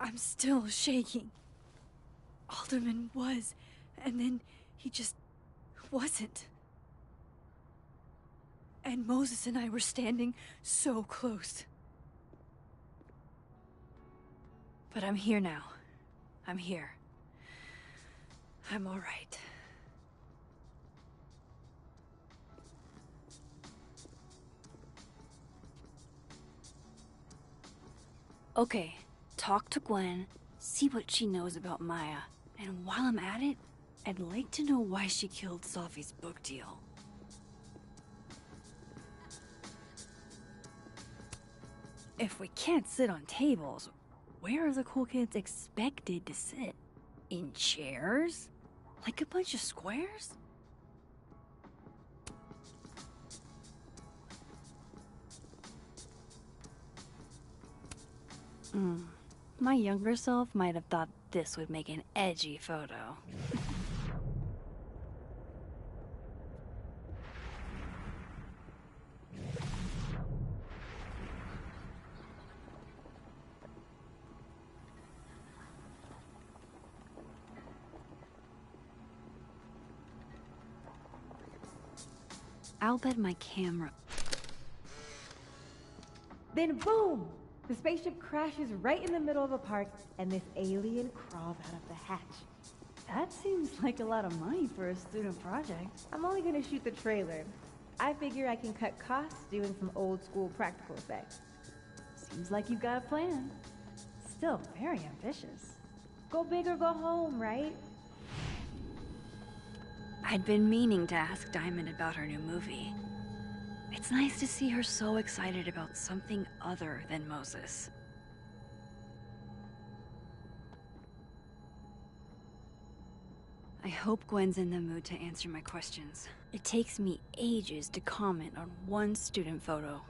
I'm still shaking. Alderman was, and then he just wasn't. And Moses and I were standing so close. But I'm here now. I'm here. I'm all right. Okay, talk to Gwen, see what she knows about Maya. And while I'm at it, I'd like to know why she killed Safi's book deal. If we can't sit on tables, where are the cool kids expected to sit? In chairs? Like a bunch of squares? My younger self might have thought this would make an edgy photo. I'll bet my camera... Then boom! The spaceship crashes right in the middle of a park, and this alien crawls out of the hatch. That seems like a lot of money for a student project. I'm only gonna shoot the trailer. I figure I can cut costs doing some old school practical effects. Seems like you've got a plan. Still very ambitious. Go big or go home, right? I'd been meaning to ask Diamond about her new movie. It's nice to see her so excited about something other than Moses. I hope Gwen's in the mood to answer my questions. It takes me ages to comment on one student photo.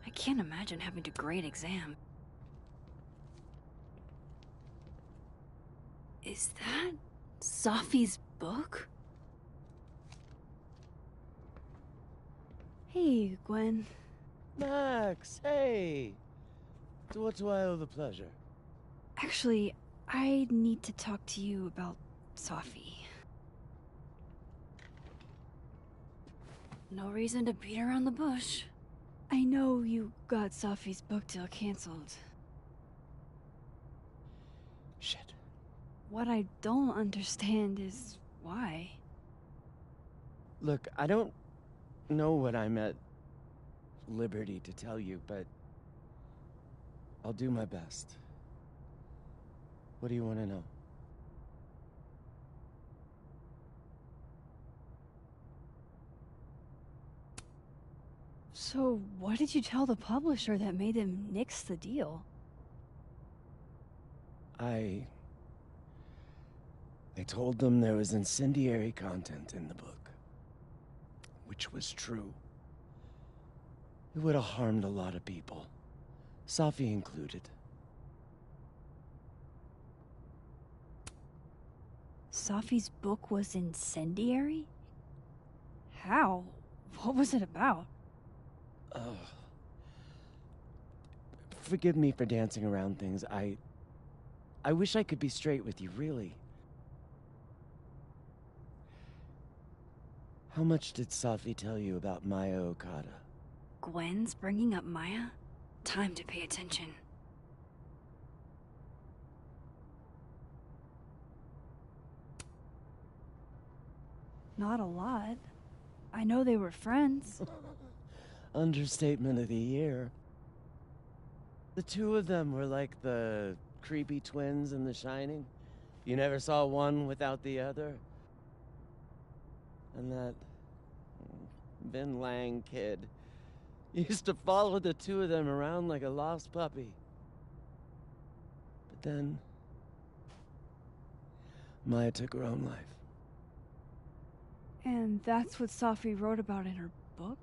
I can't imagine having to grade exam. Is that Safi's book? Hey, Gwen. Max, hey! To what do I owe the pleasure? Actually, I need to talk to you about Safi. No reason to beat around the bush. I know you got Safi's book deal canceled. Shit. What I don't understand is why. Look, I don't know what I'm at liberty to tell you, but I'll do my best. What do you want to know? So, what did you tell the publisher that made them nix the deal? I told them there was incendiary content in the book, which was true. It would have harmed a lot of people, Safi included. Safi's book was incendiary? How? What was it about? Forgive me for dancing around things. I wish I could be straight with you, really. How much did Safi tell you about Maya Okada? Gwen's bringing up Maya? Time to pay attention. Not a lot. I know they were friends. Understatement of the year. The two of them were like the creepy twins in The Shining. You never saw one without the other. And that Ben Lang kid used to follow the two of them around like a lost puppy. But then Maya took her own life. And that's what Safi wrote about in her book?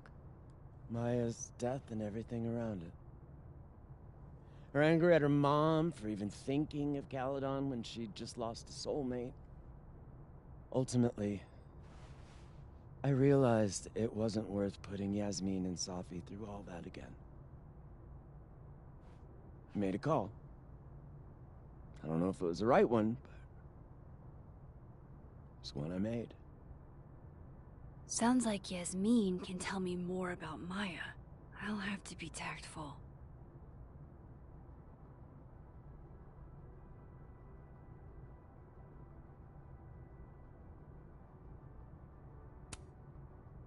Maya's death and everything around it. Her anger at her mom for even thinking of Caledon when she'd just lost a soulmate. Ultimately, I realized it wasn't worth putting Yasmin and Safi through all that again. I made a call. I don't know if it was the right one, but it's one I made. Sounds like Yasmin can tell me more about Maya. I'll have to be tactful.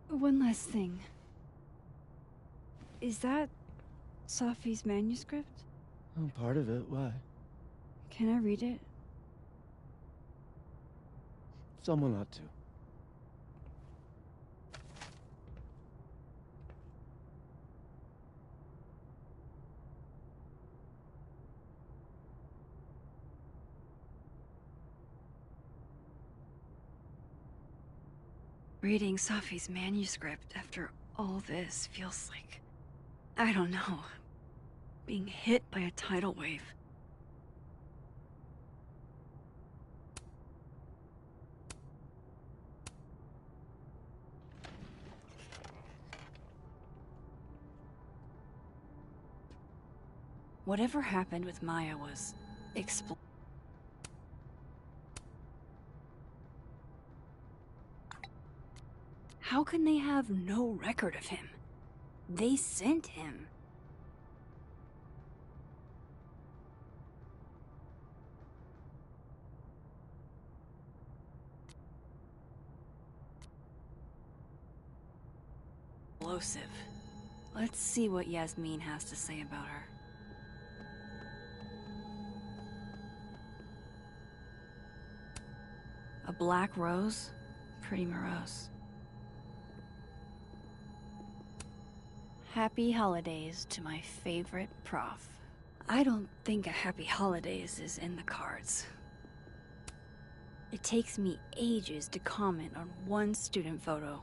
One last thing. Is that Safi's manuscript? Oh, part of it. Why? Can I read it? Someone ought to. Reading Safi's manuscript after all this feels like... I don't know. Being hit by a tidal wave. Whatever happened with Maya was... How can they have no record of him? They sent him. Explosive. Let's see what Yasmin has to say about her. A black rose? Pretty morose. Happy holidays to my favorite prof. I don't think a happy holidays is in the cards. It takes me ages to comment on one student photo.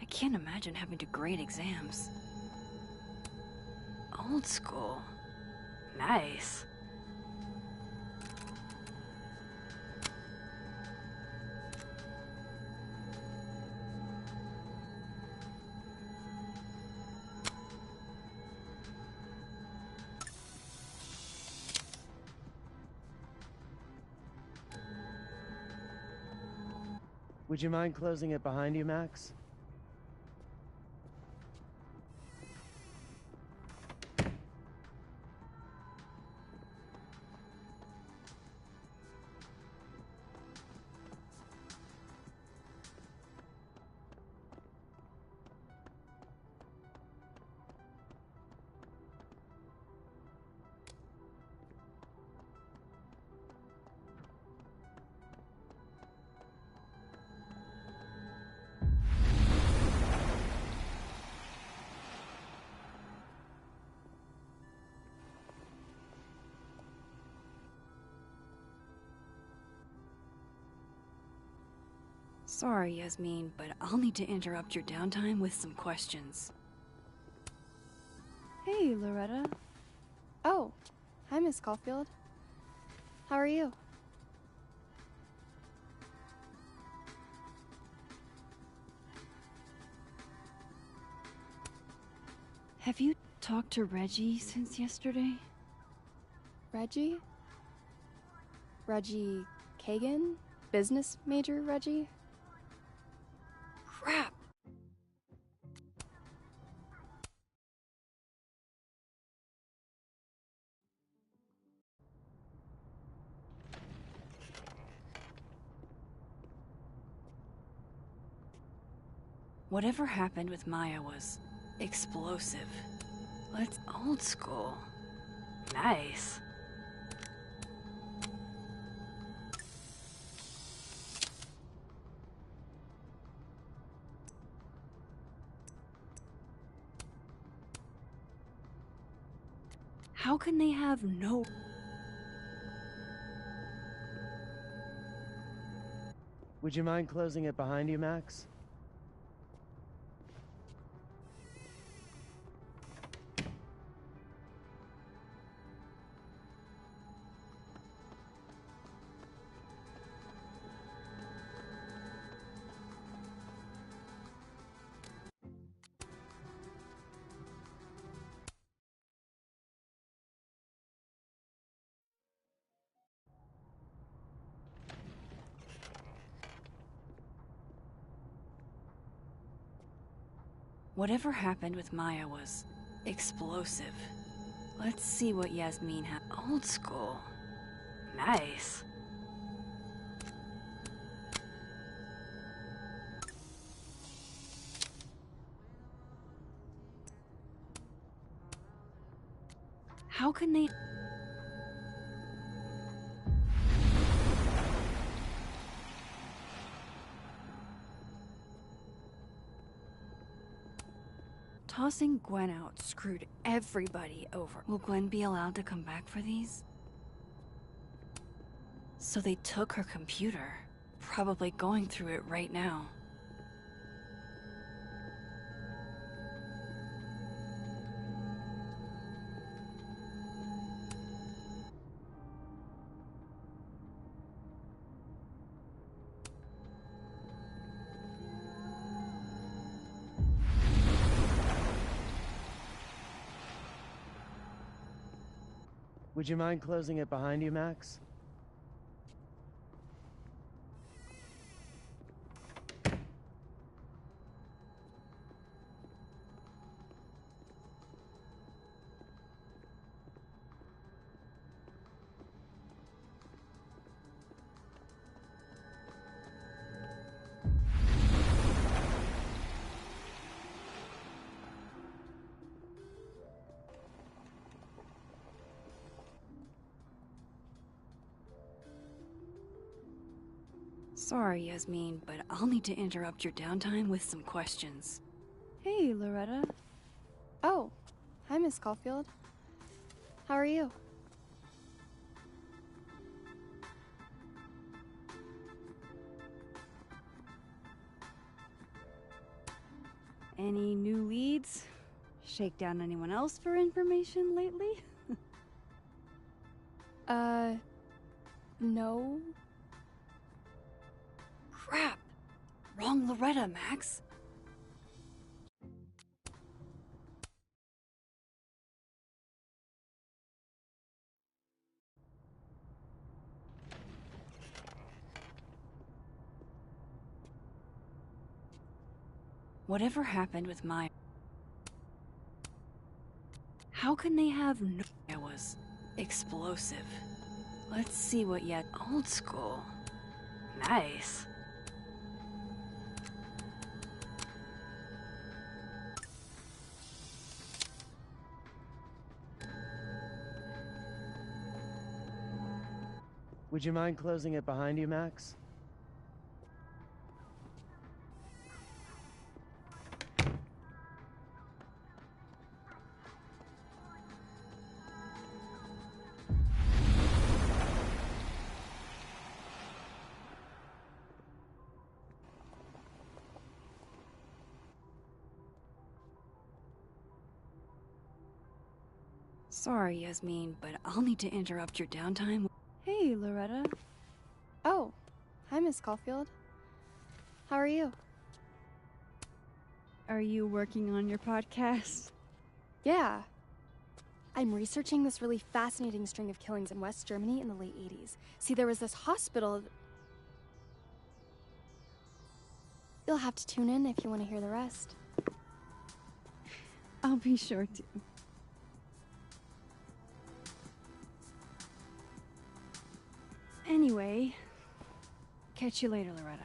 I can't imagine having to grade exams. Old school. Nice. Would you mind closing it behind you, Max? Sorry, Yasmin, but I'll need to interrupt your downtime with some questions. Hey, Loretta. Oh, hi, Miss Caulfield. How are you? Have you talked to Reggie since yesterday? Reggie? Reggie Kagan? Business major Reggie? Crap! Whatever happened with Maya was explosive. Let's old school. Nice. How can they have no... Would you mind closing it behind you, Max? Whatever happened with Maya was explosive. Let's see what Yasmin had. Old school. Nice. How can they... Tossing Gwen out screwed everybody over. Will Gwen be allowed to come back for these? So they took her computer. Probably going through it right now. Would you mind closing it behind you, Max? Sorry, Yasmin, but I'll need to interrupt your downtime with some questions. Hey, Loretta. Oh, hi, Miss Caulfield. How are you? Any new leads? Shake down anyone else for information lately? No. Crap! Wrong Loretta, Max. Whatever happened with my... How can they have no... I was explosive. Let's see what yet... Old school. Nice. Would you mind closing it behind you, Max? Sorry, Yasmin, but I'll need to interrupt your downtime. Hey, Loretta. Oh, hi, Miss Caulfield. How are you? Are you working on your podcast? Yeah. I'm researching this really fascinating string of killings in West Germany in the late 80s. See, there was this hospital... You'll have to tune in if you want to hear the rest. I'll be sure to. Anyway, catch you later, Loretta.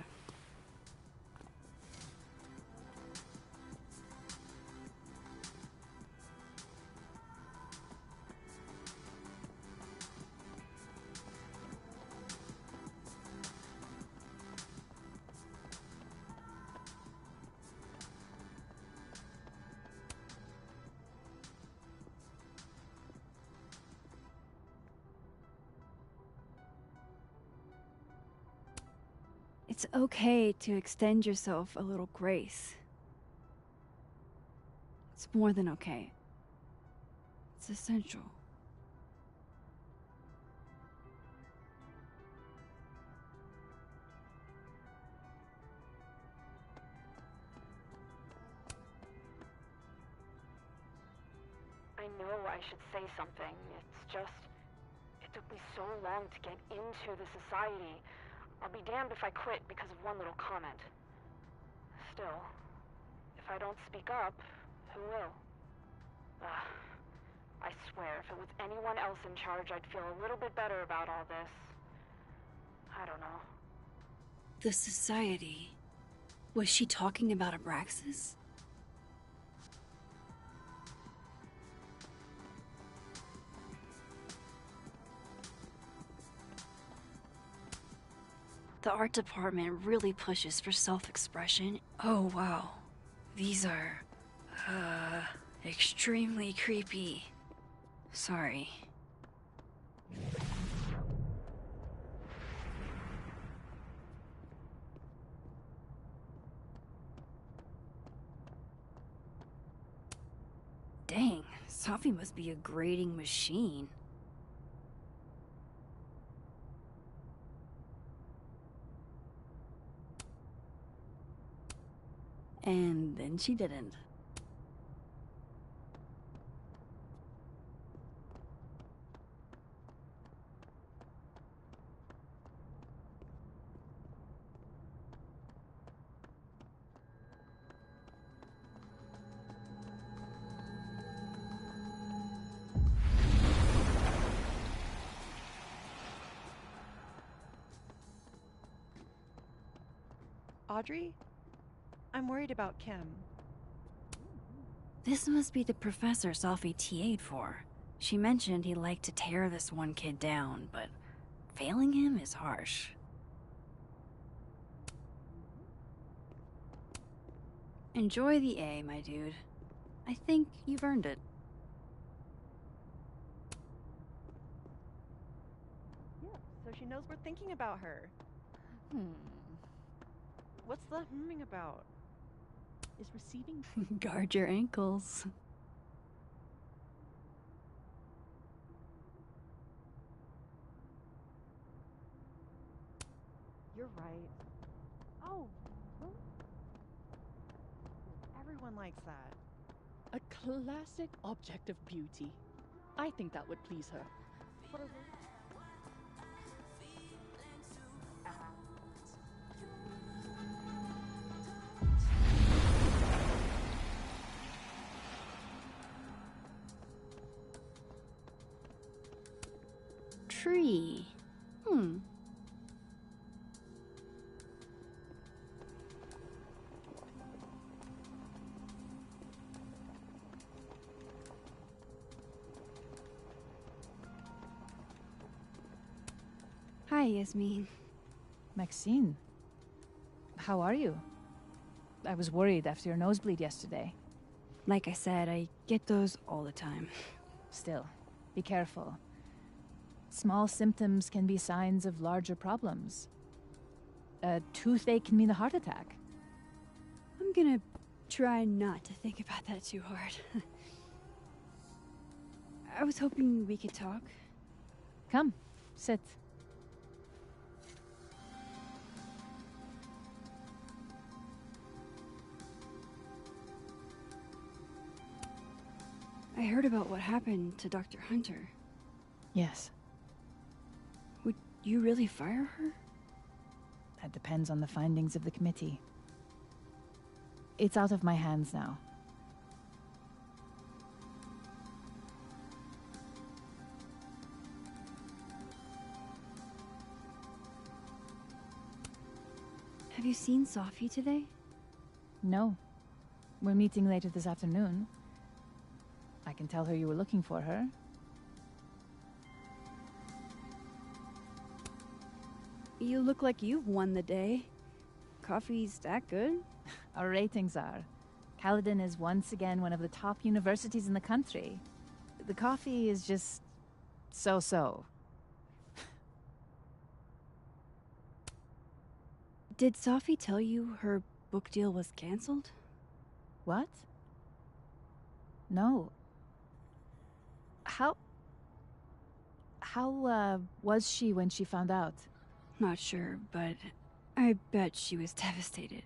It's okay to extend yourself a little grace. It's more than okay. It's essential. I know I should say something. It's just... It took me so long to get into the society. I'll be damned if I quit because of one little comment. Still, if I don't speak up, who will? I swear, if it was anyone else in charge, I'd feel a little bit better about all this. I don't know. The society. Was she talking about Abraxas? The art department really pushes for self-expression. Oh, wow. These are, extremely creepy. Sorry. Dang, Safi must be a grading machine. And then she didn't. Audrey? I'm worried about Kim. This must be the professor Safi TA'd for. She mentioned he liked to tear this one kid down, but failing him is harsh. Enjoy the A, my dude. I think you've earned it. Yeah, so she knows we're thinking about her. What's the humming about? Is receiving... Guard your ankles. You're right. Oh, well, everyone likes that. A classic object of beauty. I think that would please her. What is it? Tree. Hi, Yasmin. Maxine, how are you? I was worried after your nosebleed yesterday. Like I said, I get those all the time. Still, be careful. Small symptoms can be signs of larger problems. A toothache can mean a heart attack. I'm gonna try not to think about that too hard. I was hoping we could talk. Come, sit. I heard about what happened to Dr. Hunter. Yes. Would you really fire her? That depends on the findings of the committee. It's out of my hands now. Have you seen Sophie today? No. We're meeting later this afternoon. I can tell her you were looking for her. You look like you've won the day. Coffee's that good? Our ratings are. Caledon is once again one of the top universities in the country. The coffee is just so-so. Did Sophie tell you her book deal was canceled? What? No. How was she when she found out? Not sure, but I bet she was devastated.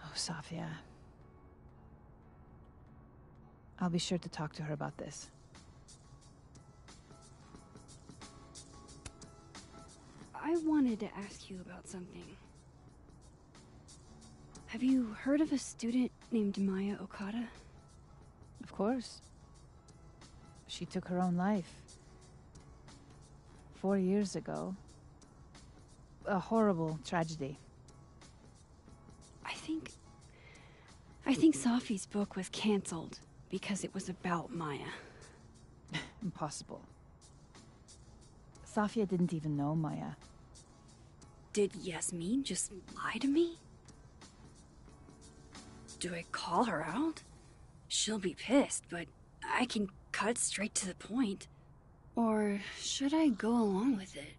Oh, Sophia. I'll be sure to talk to her about this. I wanted to ask you about something. Have you heard of a student named Maya Okada? Of course. She took her own life. 4 years ago. A horrible tragedy. I think Sophie's book was canceled because it was about Maya. Impossible. Sophia didn't even know Maya. Did Yasmin just lie to me? Do I call her out? She'll be pissed, but I can cut straight to the point. Or should I go along with it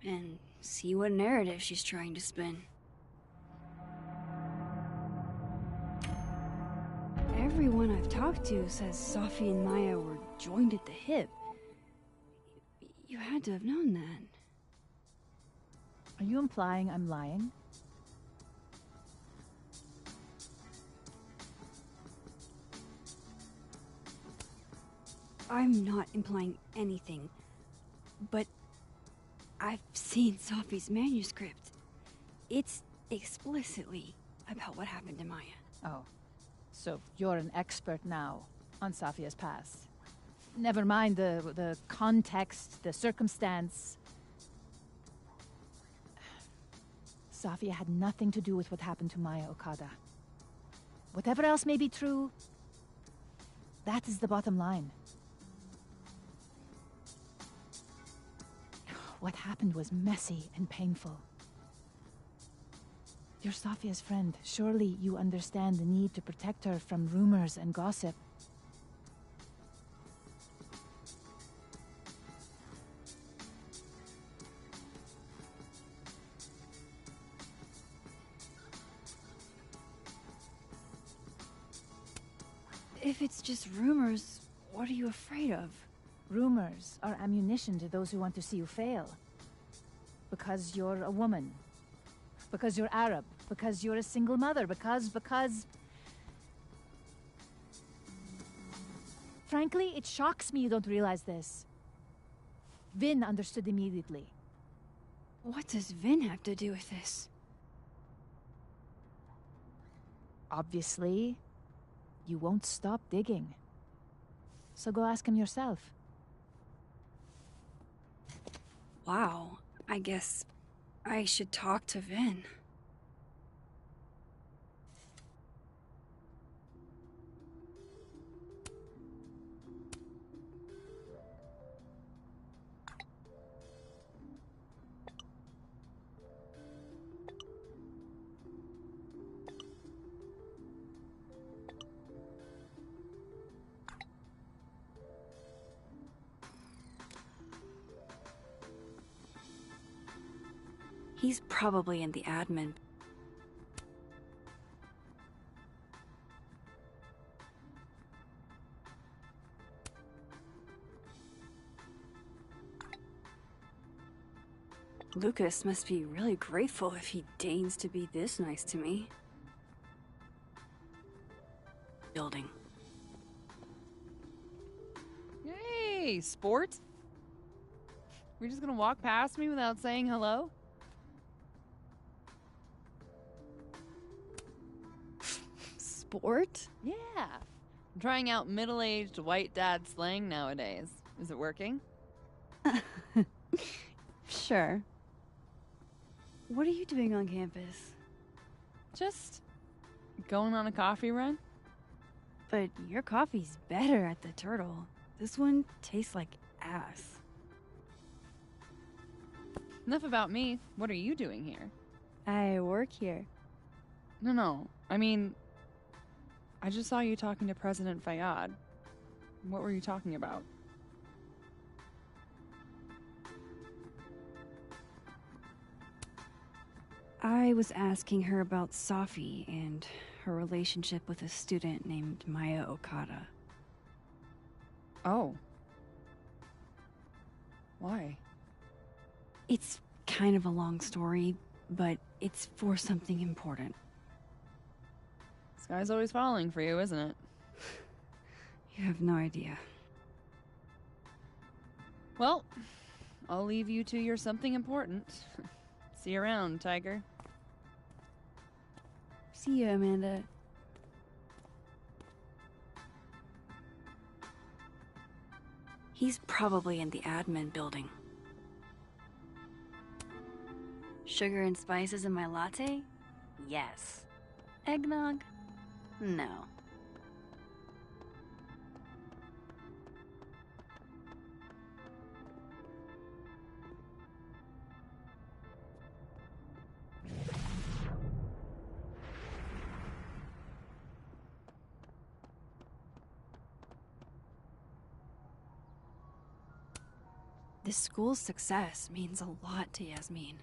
and see what narrative she's trying to spin? Everyone I've talked to says Sophie and Maya were joined at the hip. You had to have known that. Are you implying I'm lying? I'm not implying anything, but I've seen Sophie's manuscript. It's explicitly about what happened to Maya. Oh, so you're an expert now on Sophia's past. Never mind the context, the circumstance. Sophia had nothing to do with what happened to Maya Okada. Whatever else may be true, that is the bottom line. What happened was messy and painful. You're Sophia's friend. Surely you understand the need to protect her from rumors and gossip. If it's just rumors, what are you afraid of? Rumors are ammunition to those who want to see you fail. Because you're a woman. Because you're Arab. Because you're a single mother. Because... Frankly, it shocks me you don't realize this. Vin understood immediately. What does Vin have to do with this? Obviously, you won't stop digging. So go ask him yourself. Wow, I guess I should talk to Vin. He's probably in the admin. Lucas must be really grateful if he deigns to be this nice to me. Building. Hey, sport? We're just gonna walk past me without saying hello? Sport? Yeah. I'm trying out middle-aged white dad slang nowadays. Is it working? Sure. What are you doing on campus? Just going on a coffee run? But your coffee's better at the Turtle. This one tastes like ass. Enough about me. What are you doing here? I work here. No. I mean, I just saw you talking to President Fayyad. What were you talking about? I was asking her about Safi and her relationship with a student named Maya Okada. Oh. Why? It's kind of a long story, but it's for something important. This guy's always falling for you, isn't it? You have no idea. Well, I'll leave you to your something important. See you around, Tiger. See you, Amanda. He's probably in the admin building. Sugar and spices in my latte? Yes. Eggnog? No. This school's success means a lot to Yasmin.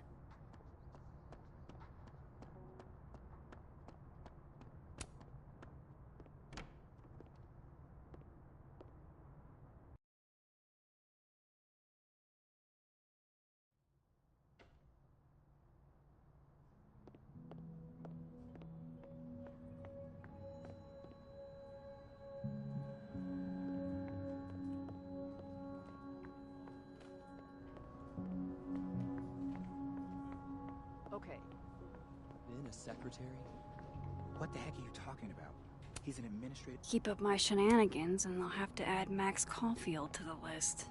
Okay. Then a secretary? What the heck are you talking about? He's an administrator. Keep up my shenanigans and I'll have to add Max Caulfield to the list.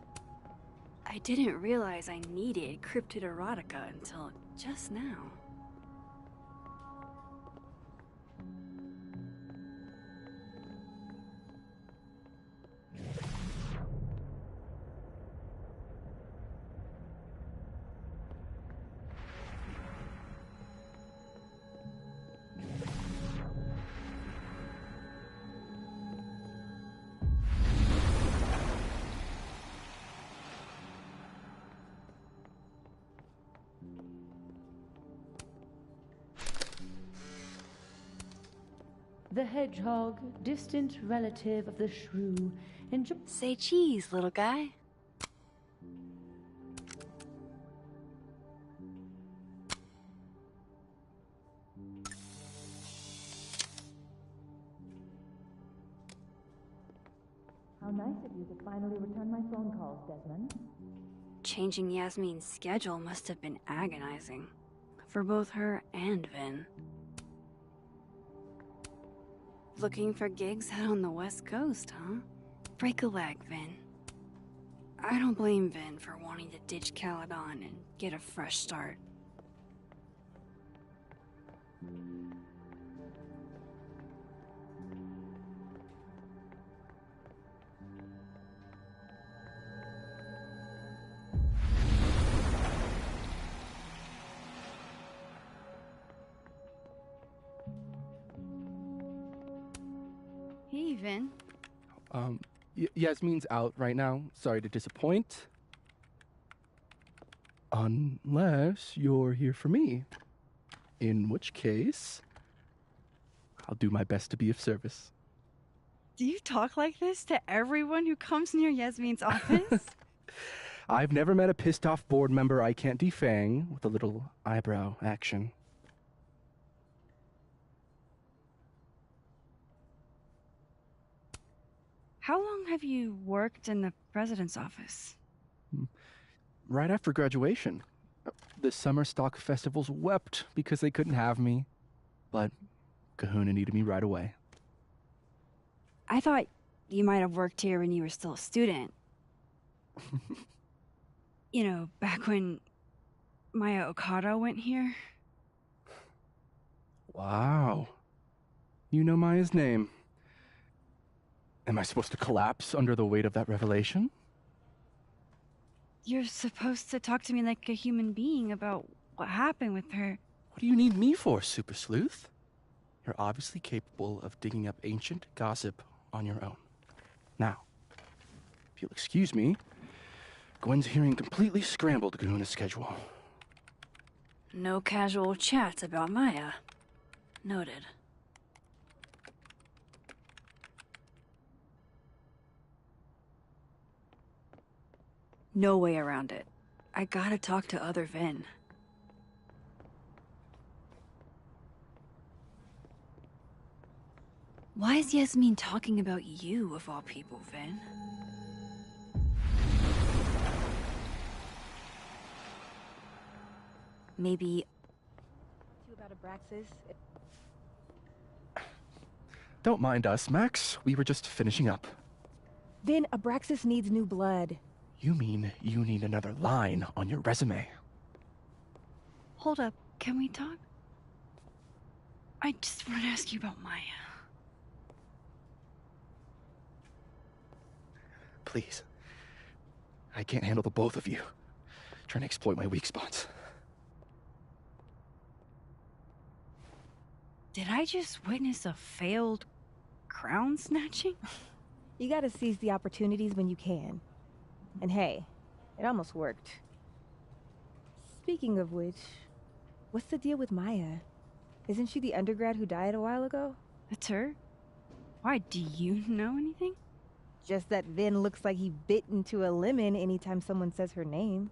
I didn't realize I needed cryptid erotica until just now. the hedgehog, distant relative of the shrew. Say cheese, little guy. How nice of you to finally return my phone calls, Desmond. Changing Yasmin's schedule must have been agonizing. For both her and Vin. Looking for gigs out on the West Coast, huh? Break a leg, Vin. I don't blame Vin for wanting to ditch Caledon and get a fresh start. Hey, Vin. Yasmin's out right now. Sorry to disappoint. Unless you're here for me. In which case, I'll do my best to be of service. Do you talk like this to everyone who comes near Yasmin's office? I've never met a pissed off board member I can't defang with a little eyebrow action. How long have you worked in the president's office? Right after graduation. The summer stock festivals wept because they couldn't have me. But Kahuna needed me right away. I thought you might have worked here when you were still a student. You know, back when Maya Okada went here. Wow. You know Maya's name. Am I supposed to collapse under the weight of that revelation? You're supposed to talk to me like a human being about what happened with her. What do you need me for, Super Sleuth? You're obviously capable of digging up ancient gossip on your own. Now, if you'll excuse me, Gwen's hearing completely scrambled Kahuna's schedule. No casual chats about Maya. Noted. No way around it. I gotta talk to other Vin. Why is Yasmin talking about you, of all people, Vin? Maybe... About Abraxas. Don't mind us, Max. We were just finishing up. Vin, Abraxas needs new blood. You mean you need another line on your resume? Hold up, can we talk? I just want to ask you about Maya. Please. I can't handle the both of you. Trying to exploit my weak spots. Did I just witness a failed crown snatching? You gotta seize the opportunities when you can. And hey, it almost worked. Speaking of which, what's the deal with Maya? Isn't she the undergrad who died a while ago? That's her? Why, do you know anything? Just that Vin looks like he bit into a lemon anytime someone says her name.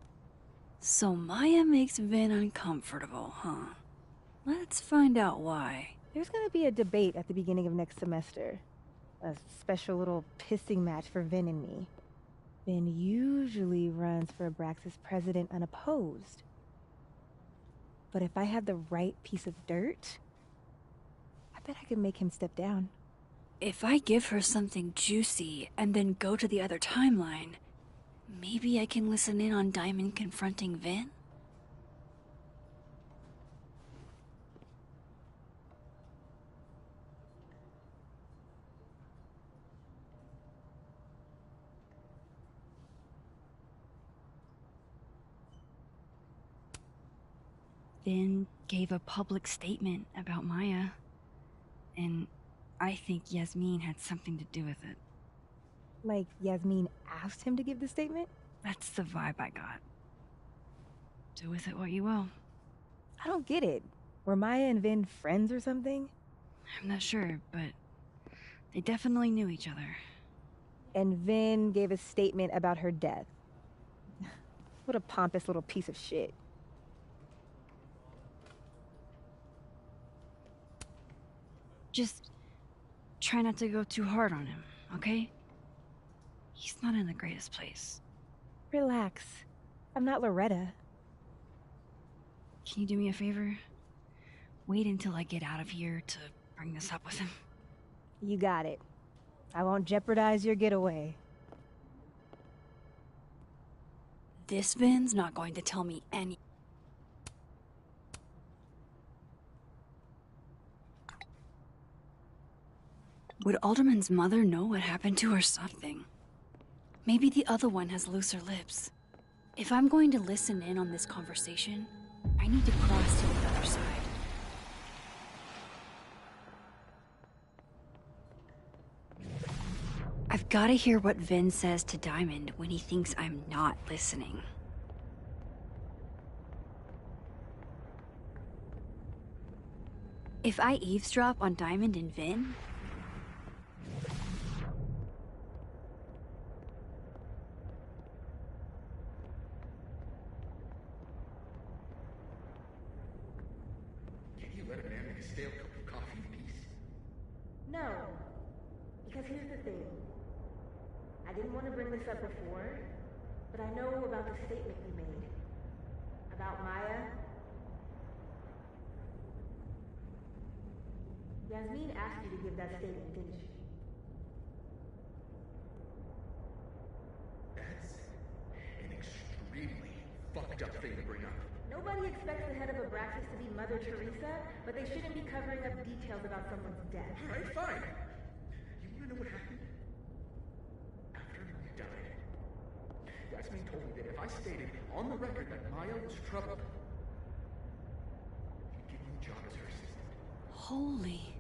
So Maya makes Vin uncomfortable, huh? Let's find out why. There's gonna be a debate at the beginning of next semester. A special little pissing match for Vin and me. Vin usually runs for Abraxas president unopposed. But if I had the right piece of dirt, I bet I could make him step down. If I give her something juicy and then go to the other timeline, maybe I can listen in on Diamond confronting Vin? Vin gave a public statement about Maya, and I think Yasmin had something to do with it. Like Yasmin asked him to give the statement? That's the vibe I got. Do with it what you will. I don't get it. Were Maya and Vin friends or something? I'm not sure, but they definitely knew each other. And Vin gave a statement about her death. What a pompous little piece of shit. Just try not to go too hard on him, okay? He's not in the greatest place. Relax. I'm not Loretta. Can you do me a favor? Wait until I get out of here to bring this up with him. You got it. I won't jeopardize your getaway. This Vin's not going to tell me any... Would Alderman's mother know what happened to her something? Maybe the other one has looser lips. If I'm going to listen in on this conversation, I need to cross to the other side. I've got to hear what Vin says to Diamond when he thinks I'm not listening. If I eavesdrop on Diamond and Vin... Can you let a man make a stale cup of coffee in peace? No. Because here's the thing. I didn't want to bring this up before, but I know about the statement you made. About Maya. Yasmin asked you to give that statement, didn't she? That's an extremely fucked up thing to bring up. Nobody expects the head of Abraxas to be Mother Teresa, but they shouldn't be covering up details about someone's death. Alright, fine. You wanna know what happened? After Maya died, Yasmin told me that if I stated on the record that Maya was troubled, she'd give me a job as her assistant. Holy...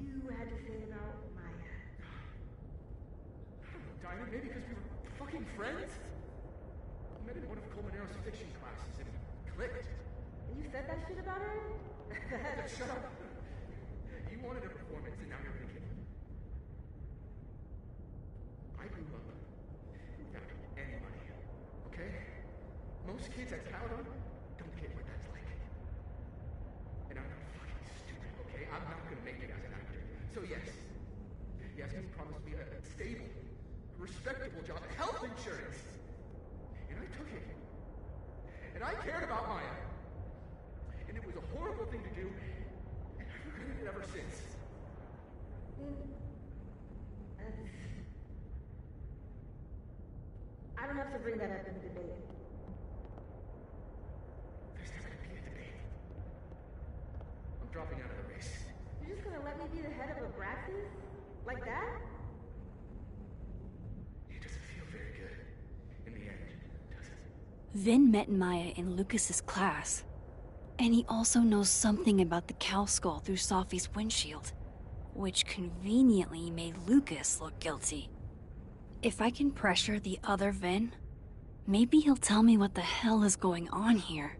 You had to say about Maya. I don't know, Diamond, maybe because we were fucking friends? I met in one of Colmenaro's fiction classes and it clicked. And you said that shit about her? Shut up. You wanted a performance and now you're thinking. I grew up without any money, okay? Most kids I count on don't get what that's like. And I'm not fucking stupid, okay? I'm not gonna make it as an actor. So yes, Yasmin promised me a stable, respectable job, health insurance. And I took it. And I cared about Maya. And it was a horrible thing to do, and I've regretted it ever since. I don't have to bring that up in the debate. There's never gonna be a debate. I'm dropping out of the race. You're just gonna let me be the head of Abraxas? Like that? It doesn't feel very good. In the end, does it? Vin met Maya in Lucas's class. And he also knows something about the cow skull through Sophie's windshield, which conveniently made Lucas look guilty. If I can pressure the other Vin, maybe he'll tell me what the hell is going on here.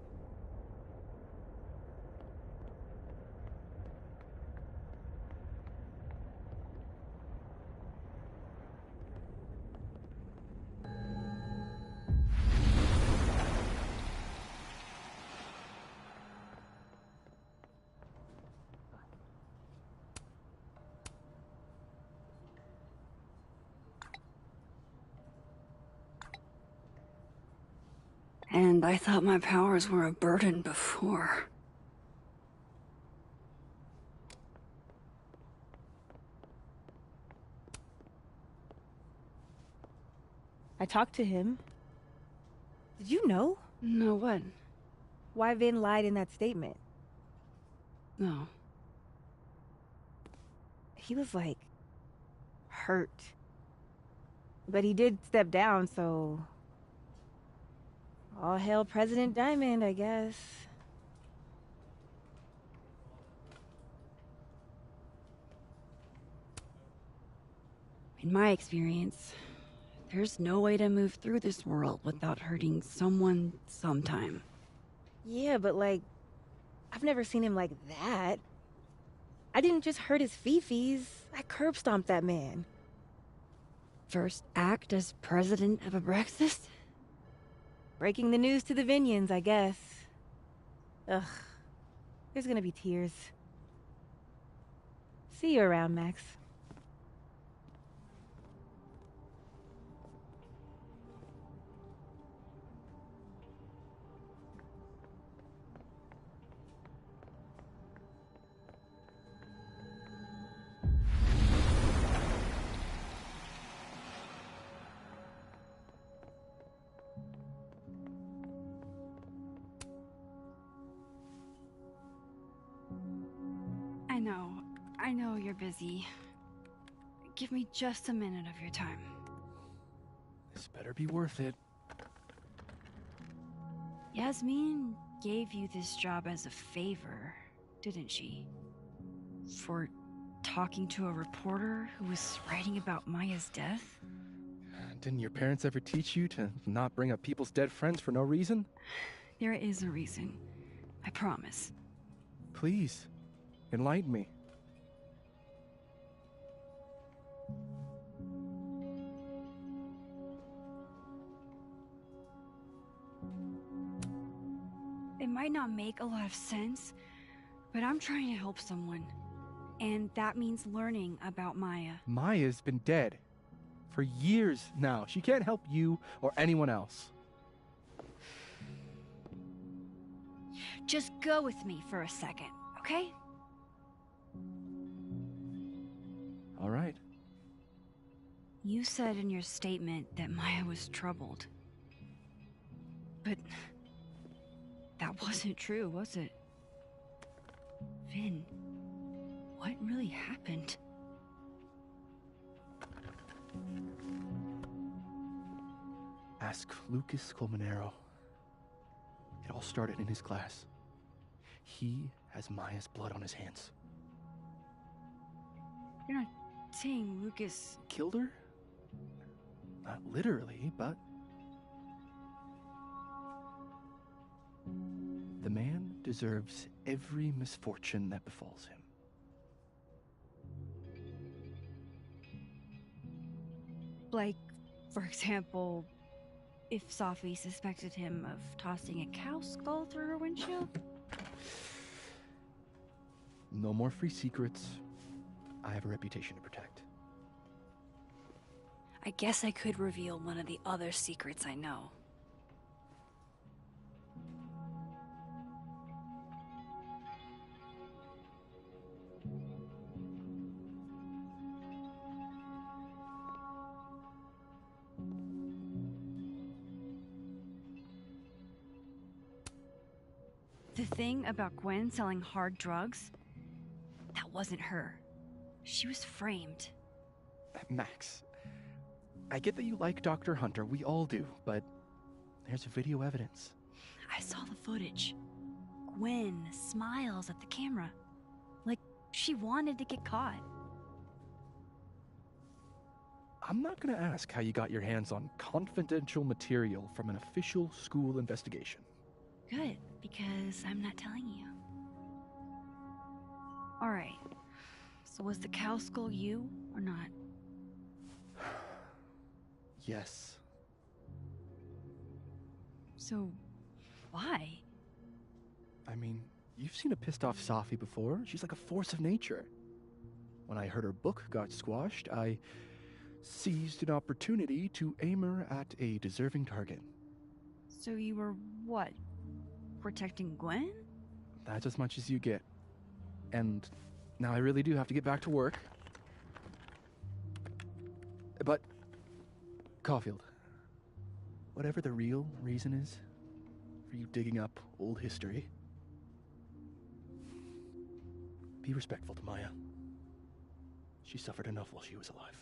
And I thought my powers were a burden before. I talked to him. Did you know? No, what? Why Vin lied in that statement. No. He was like... hurt. But he did step down, so... all hail President Diamond, I guess. In my experience, there's no way to move through this world without hurting someone sometime. Yeah, but like... I've never seen him like that. I didn't just hurt his fifis. I curb stomped that man. First act as president of Abraxas? Breaking the news to the Vinians, I guess. Ugh. There's gonna be tears. See you around, Max. I know you're busy. Give me just a minute of your time. This better be worth it. Yasmin gave you this job as a favor, didn't she? For talking to a reporter who was writing about Maya's death? Didn't your parents ever teach you to not bring up people's dead friends for no reason? There is a reason. I promise. Please, enlighten me. It might not make a lot of sense, but I'm trying to help someone. And that means learning about Maya. Maya's been dead for years now. She can't help you or anyone else. Just go with me for a second, okay? All right. You said in your statement that Maya was troubled. But that wasn't true, was it? Vin, what really happened? Ask Lucas Colmenero. It all started in his class. He has Maya's blood on his hands. You're not saying Lucas Killed her? Not literally, but... The man deserves every misfortune that befalls him. Like, for example, if Safi suspected him of tossing a cow skull through her windshield? No more free secrets. I have a reputation to protect. I guess I could reveal one of the other secrets I know. The thing about Gwen selling hard drugs? That wasn't her. She was framed. Max, I get that you like Dr. Hunter, we all do, but there's video evidence. I saw the footage. Gwen smiles at the camera. Like she wanted to get caught. I'm not gonna ask how you got your hands on confidential material from an official school investigation. Good, because I'm not telling you. Alright. So was the cow skull you, or not? Yes. So, why? I mean, you've seen a pissed off Safi before. She's like a force of nature. When I heard her book got squashed, I seized an opportunity to aim her at a deserving target. So you were, what, protecting Gwen? That's as much as you get. And now I really do have to get back to work. But, Caulfield, whatever the real reason is for you digging up old history, be respectful to Maya. She suffered enough while she was alive.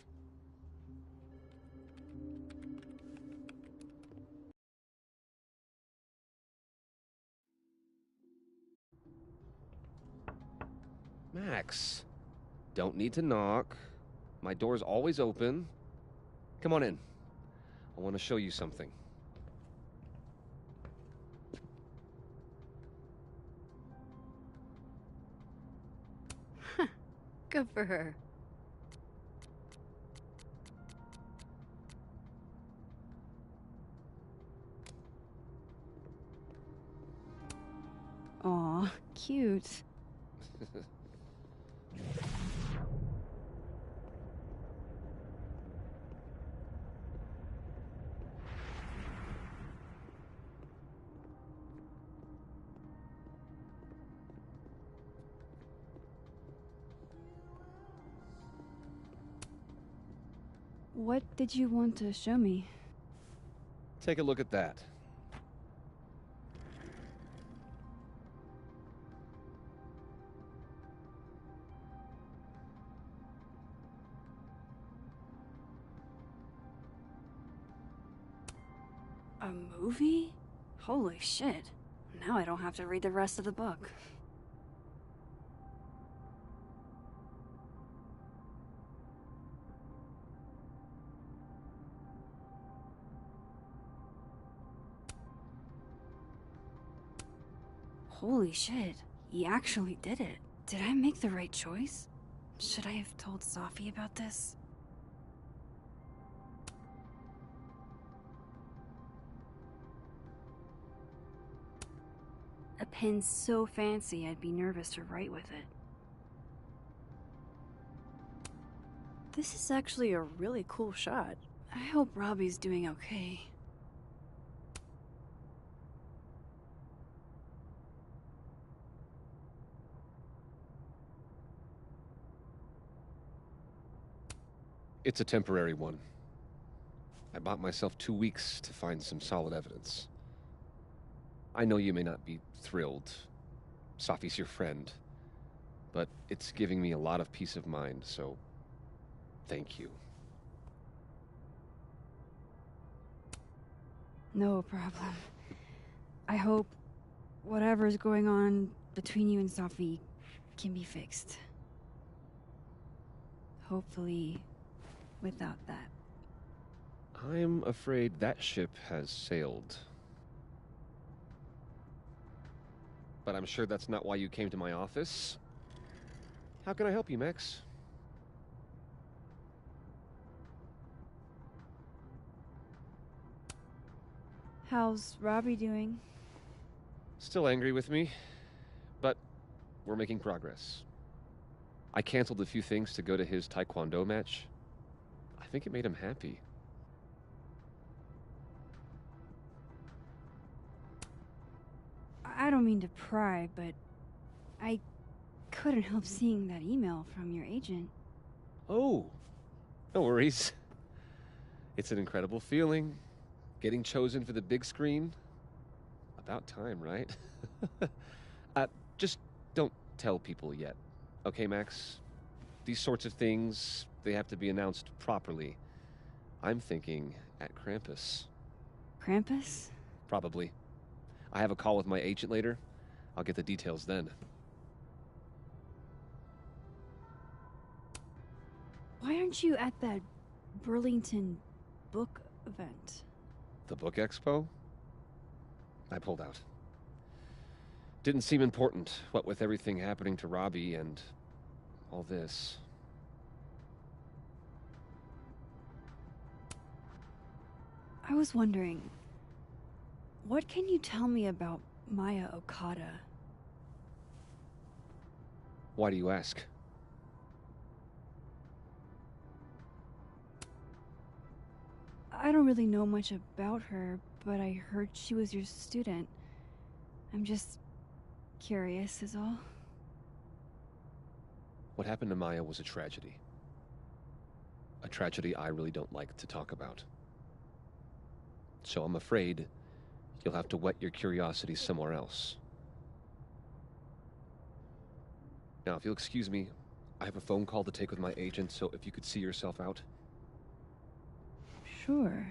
Max, don't need to knock. My door's always open. Come on in. I want to show you something. Good for her. Aw, cute. What did you want to show me? Take a look at that. A movie? Holy shit. Now I don't have to read the rest of the book. Holy shit. He actually did it. Did I make the right choice? Should I have told Safi about this? A pen so fancy I'd be nervous to write with it. This is actually a really cool shot. I hope Robbie's doing okay. It's a temporary one. I bought myself 2 weeks to find some solid evidence. I know you may not be thrilled. Safi's your friend. But it's giving me a lot of peace of mind, so thank you. No problem. I hope whatever's going on between you and Safi can be fixed. Hopefully, without that. I'm afraid that ship has sailed. But I'm sure that's not why you came to my office. How can I help you, Max? How's Robbie doing? Still angry with me, but we're making progress. I canceled a few things to go to his taekwondo match. I think it made him happy. I don't mean to pry, but I couldn't help seeing that email from your agent. Oh, no worries. It's an incredible feeling. Getting chosen for the big screen. About time, right? Just don't tell people yet. Okay, Max? These sorts of things, they have to be announced properly. I'm thinking at Krampus. Krampus? Probably. I have a call with my agent later. I'll get the details then. Why aren't you at that Burlington book event? The book expo? I pulled out. Didn't seem important, what with everything happening to Robbie and all this. I was wondering, what can you tell me about Maya Okada? Why do you ask? I don't really know much about her, but I heard she was your student. I'm just curious is all. What happened to Maya was a tragedy. A tragedy I really don't like to talk about. So I'm afraid you'll have to whet your curiosity somewhere else. Now, if you'll excuse me, I have a phone call to take with my agent, so if you could see yourself out. Sure.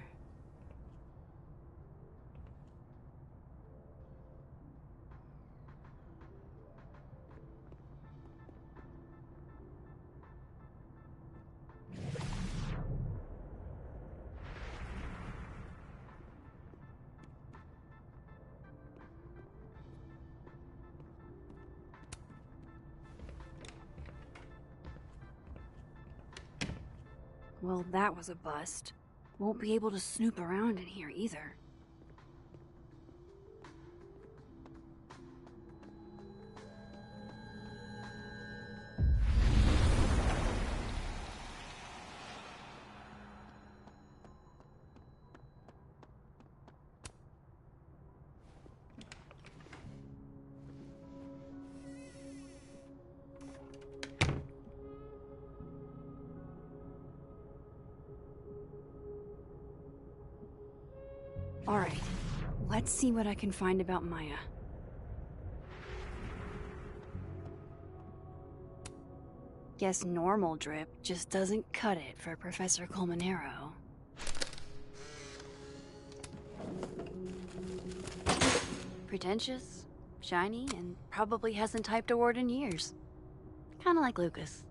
Well, that was a bust. Won't be able to snoop around in here either. Alright, let's see what I can find about Maya. Guess normal drip just doesn't cut it for Professor Colmenero. Pretentious, shiny, and probably hasn't typed a word in years. Kinda like Lucas.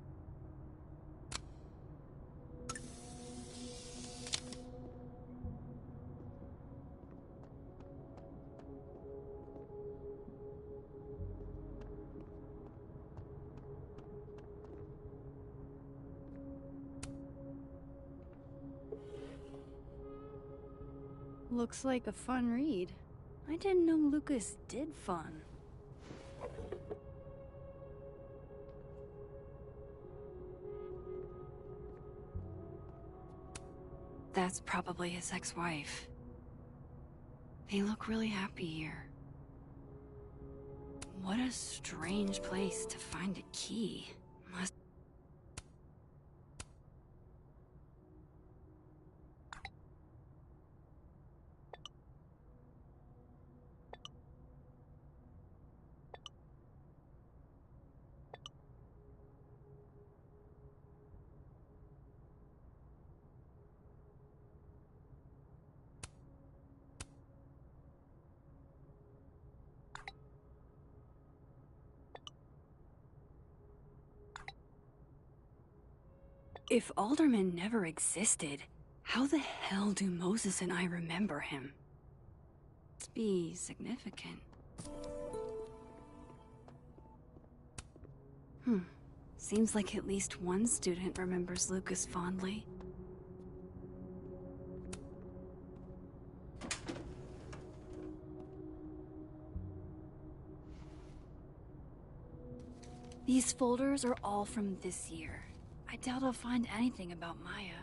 Looks like a fun read. I didn't know Lucas did fun. That's probably his ex-wife. They look really happy here. What a strange place to find a key. Must... If Alderman never existed, how the hell do Moses and I remember him? Must be significant. Seems like at least one student remembers Lucas fondly. These folders are all from this year. I doubt I'll find anything about Maya.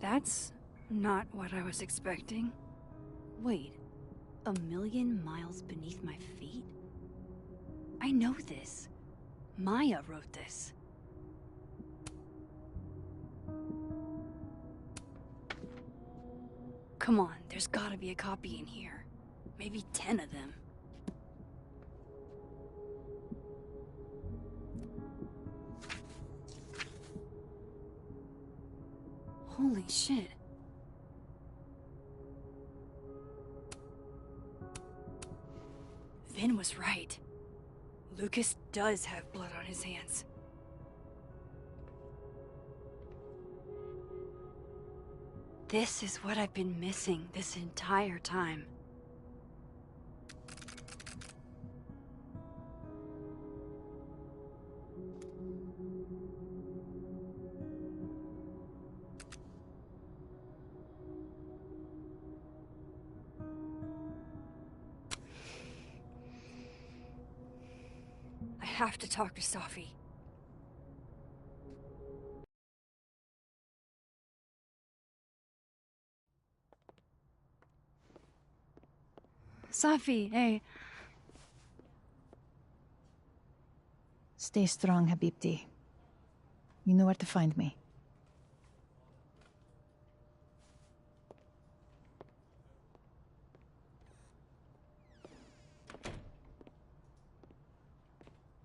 That's not what I was expecting. Wait, 1,000,000 miles beneath my feet? I know this. Maya wrote this. Come on, there's gotta be a copy in here. Maybe 10 of them. Holy shit. Vin was right. Lucas does have blood on his hands. This is what I've been missing this entire time. I have to talk to Safi. Safi, hey. Stay strong, Habibti. You know where to find me.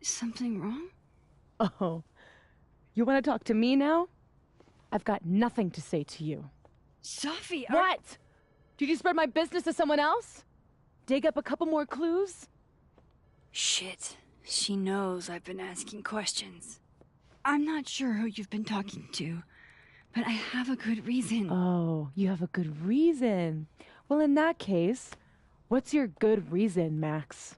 Is something wrong? Oh, you want to talk to me now? I've got nothing to say to you. Sophie, What? Did you spread my business to someone else? Dig up a couple more clues? Shit. She knows I've been asking questions. I'm not sure who you've been talking to, but I have a good reason. Oh, you have a good reason. Well, in that case, what's your good reason, Max?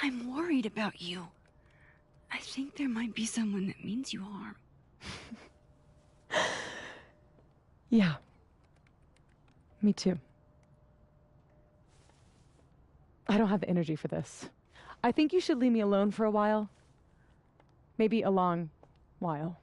I'm worried about you. I think there might be someone that means you harm. Yeah. Me too. I don't have the energy for this. I think you should leave me alone for a while. Maybe a long while.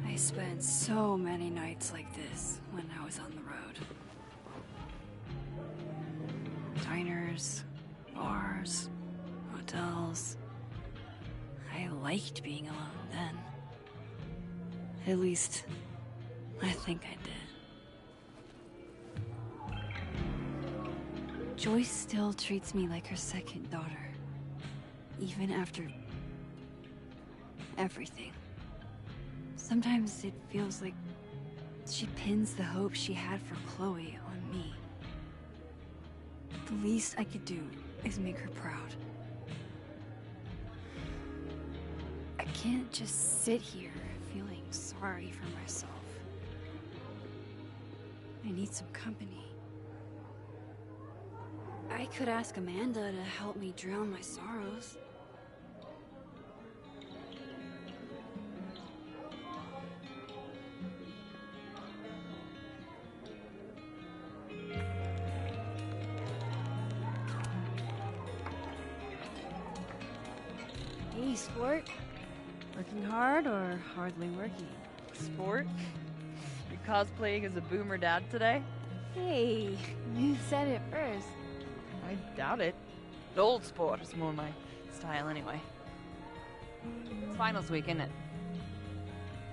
I spent so many nights like this when I was on the road. Diners, bars, hotels. I liked being alone then. At least, I think I did. Joyce still treats me like her second daughter. Even after everything. Sometimes it feels like she pins the hope she had for Chloe on me. The least I could do is make her proud. I can't just sit here feeling sorry for myself. I need some company. I could ask Amanda to help me drown my sorrows. Hey, sport. Working hard or hardly working? Sport? You cosplaying as a boomer dad today? Hey, you said it first. I doubt it. Old sport is more my style anyway. It's finals week, isn't it?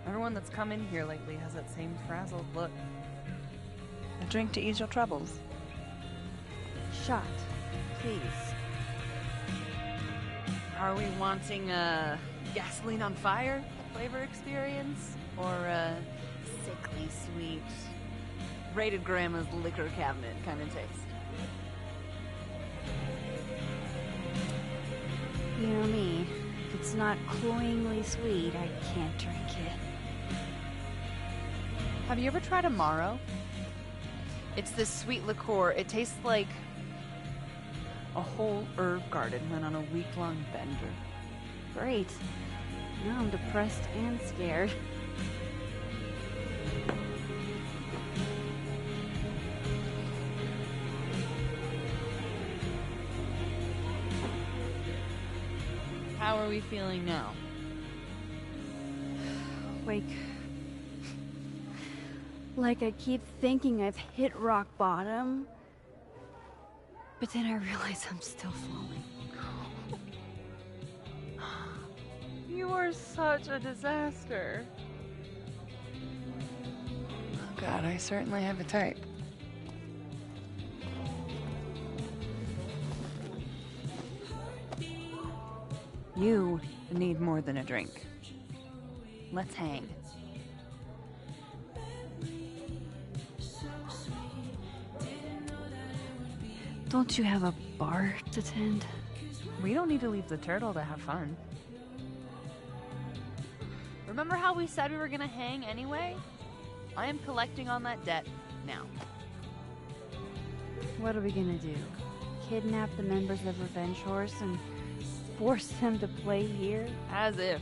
Everyone that's come in here lately has that same frazzled look. A drink to ease your troubles. Shot, please. Are we wanting a gasoline on fire flavor experience? Or a sickly sweet, rated grandma's liquor cabinet kind of taste? You know me. If it's not cloyingly sweet, I can't drink it. Have you ever tried Amaro? It's this sweet liqueur. It tastes like a whole herb garden went on a week-long bender. Great. Now I'm depressed and scared. How are we feeling now? Like I keep thinking I've hit rock bottom, but then I realize I'm still falling. You are such a disaster. Oh God, I certainly have a type. You need more than a drink. Let's hang. Don't you have a bar to tend? We don't need to leave the turtle to have fun. Remember how we said we were gonna hang anyway? I am collecting on that debt now. What are we gonna do? Kidnap the members of Revenge Horse and force them to play here? As if.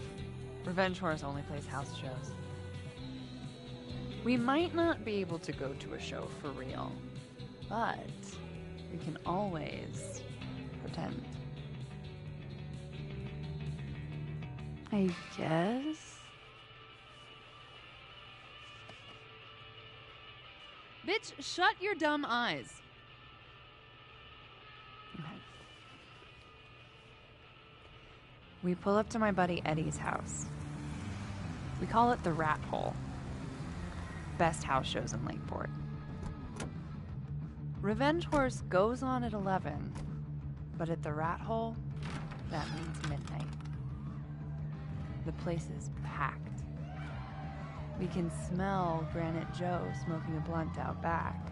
Revenge Horse only plays house shows. We might not be able to go to a show for real, but we can always pretend. I guess? Bitch, shut your dumb eyes. Okay. We pull up to my buddy Eddie's house. We call it the Rat Hole. Best house shows in Lakeport. Revenge Horse goes on at 11, but at the Rat Hole, that means midnight. The place is packed. We can smell Granite Joe smoking a blunt out back.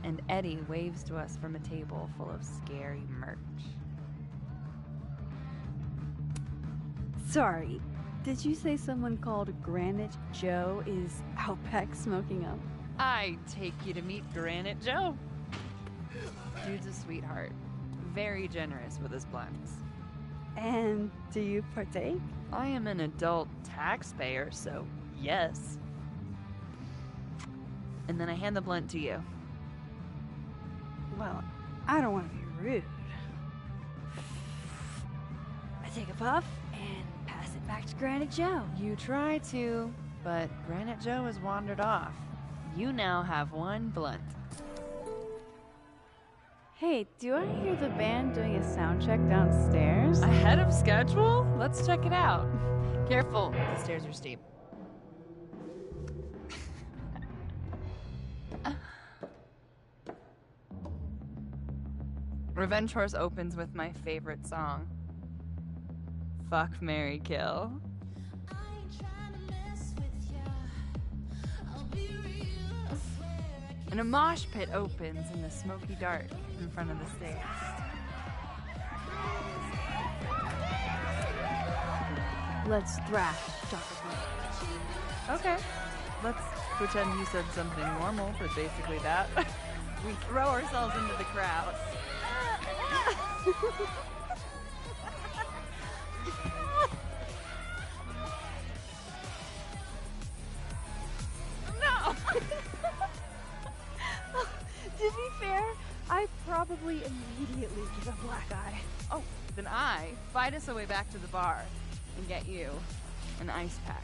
And Eddie waves to us from a table full of scary merch. Sorry, did you say someone called Granite Joe is out back smoking up? I take you to meet Granite Joe. Dude's a sweetheart. Very generous with his blunts. And do you partake? I am an adult taxpayer, so yes. And then I hand the blunt to you. Well, I don't want to be rude. I take a puff and pass it back to Granite Joe. You try to, but Granite Joe has wandered off. You now have one blunt. Hey, do I hear the band doing a sound check downstairs? Ahead of schedule? Let's check it out. Careful, the stairs are steep. Revenge Horse opens with my favorite song. Fuck, Marry, Kill. And a mosh pit opens in the smoky dark in front of the stage. Let's thrash, Dr. Okay. Let's pretend you said something normal, but basically that. We throw ourselves into the crowd. No! To be fair, I probably immediately get a black eye. Oh, then I fight us a way back to the bar and get you an ice pack.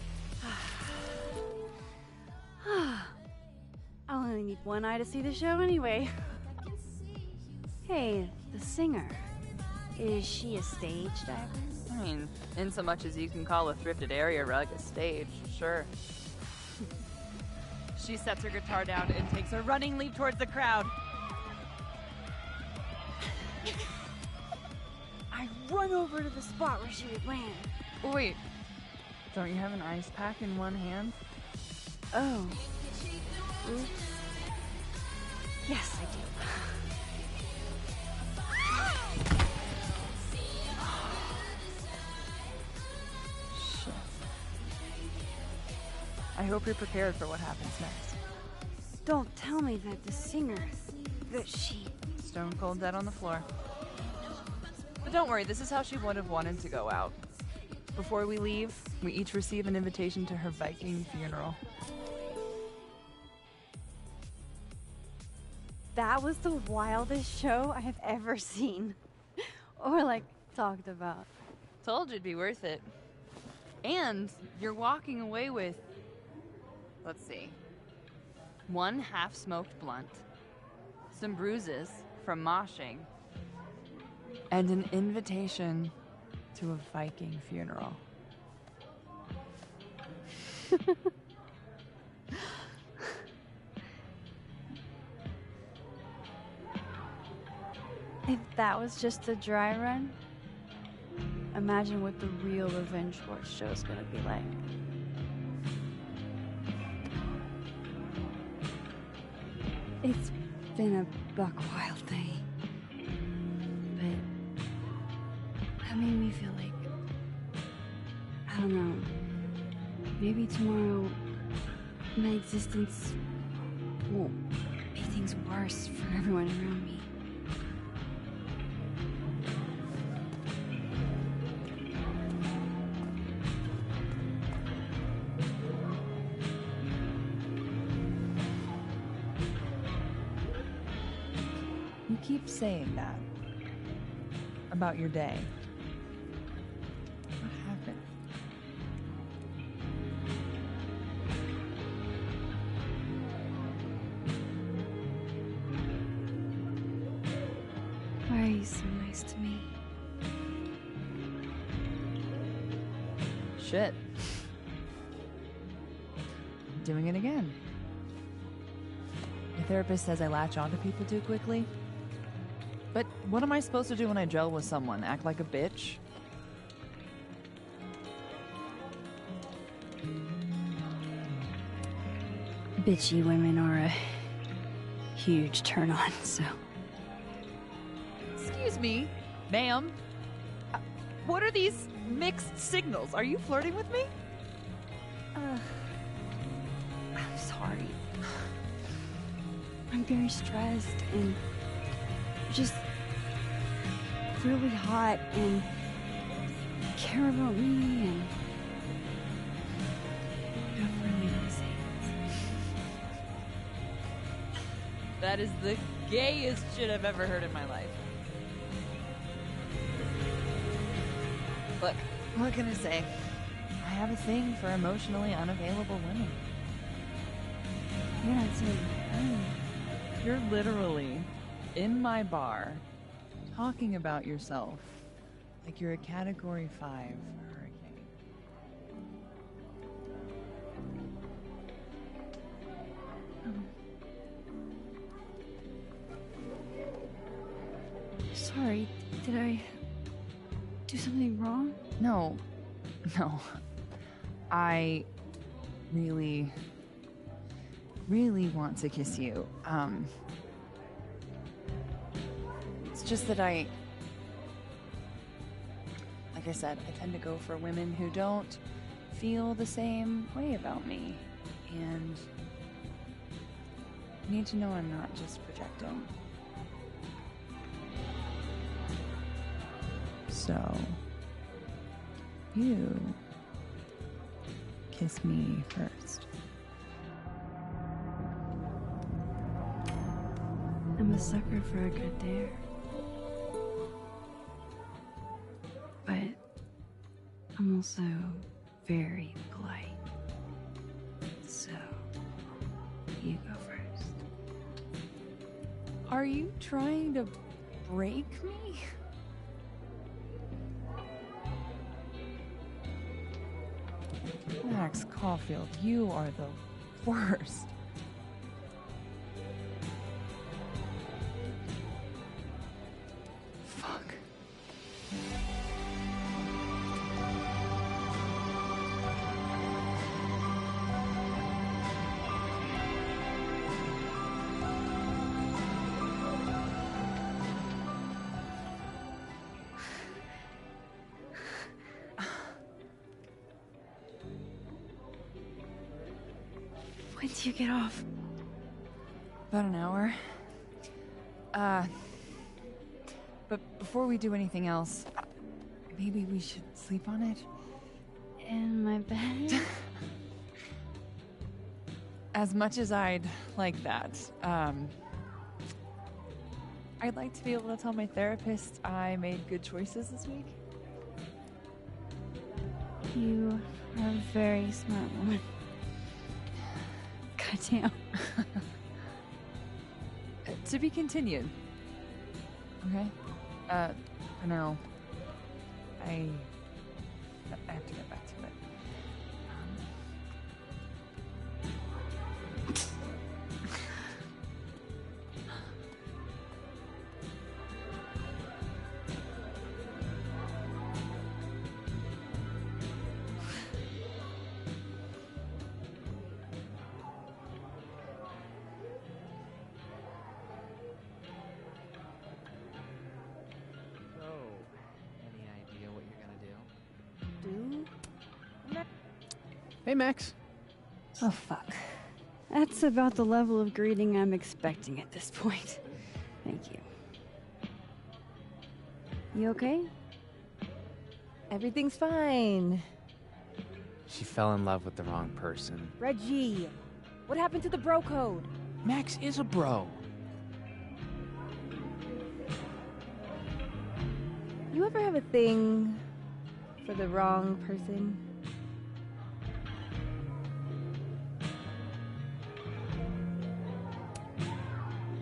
I'll only need one eye to see the show anyway. Hey, the singer. Is she a stage diver? I mean, in so much as you can call a thrifted area rug a stage, sure. She sets her guitar down and takes a running leap towards the crowd. I run over to the spot where she would land. Wait, don't you have an ice pack in one hand? Oh. Oops. Yes, I do. Shit. I hope you're prepared for what happens next. Don't tell me that the singer, that she... Stone cold dead on the floor. But don't worry, this is how she would have wanted to go out. Before we leave, we each receive an invitation to her Viking funeral. That was the wildest show I have ever seen. Or, like, talked about. Told you it'd be worth it. And you're walking away with, let's see, one half-smoked blunt, some bruises from moshing, and an invitation to a Viking funeral. If that was just a dry run, imagine what the real Revenge Horse show's gonna be like. It's been a buck wild day. But that made me feel like, I don't know, maybe tomorrow my existence won't make things worse for everyone around me. keep saying that about your day. What happened? Why are you so nice to me? Shit. Doing it again. My therapist says I latch onto people too quickly. But what am I supposed to do when I gel with someone? Act like a bitch? Bitchy women are a huge turn on, so. Excuse me, ma'am. What are these mixed signals? Are you flirting with me? I'm sorry. I'm very stressed and just really hot and care about me and I don't really want to say this. That is the gayest shit I've ever heard in my life. Look, what can I say? I have a thing for emotionally unavailable women. You're not saying that. You're literally in my bar talking about yourself like you're a Category 5 hurricane. Sorry, did I do something wrong? No. I really want to kiss you. It's just that like I said, I tend to go for women who don't feel the same way about me. And you need to know I'm not just projecting. So, you kiss me first. I'm a sucker for a good dare. But I'm also very polite. So, you go first. Are you trying to break me? Max Caulfield, you are the worst. Fuck. When do you get off? About an hour. But before we do anything else, maybe we should sleep on it? In my bed? As much as I'd like that, I'd like to be able to tell my therapist I made good choices this week. You are a very smart woman. Goddamn. To be continued. Okay? For now, I have to get back to it. Hey, Max. Oh, fuck. That's about the level of greeting I'm expecting at this point. Thank you. You okay? Everything's fine. She fell in love with the wrong person. Reggie, what happened to the bro code? Max is a bro. You ever have a thing for the wrong person?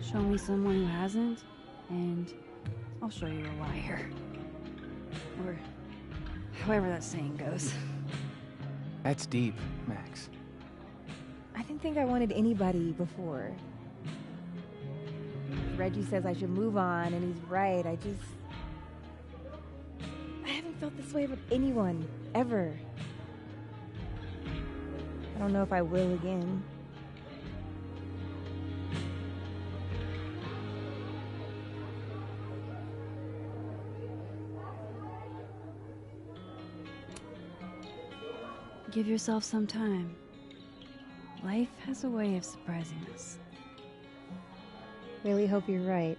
Show me someone who hasn't, and I'll show you a liar. Or however that saying goes. That's deep, Max. I didn't think I wanted anybody before. Reggie says I should move on, and he's right. I haven't felt this way with anyone, ever. I don't know if I will again. Give yourself some time. Life has a way of surprising us. Really hope you're right.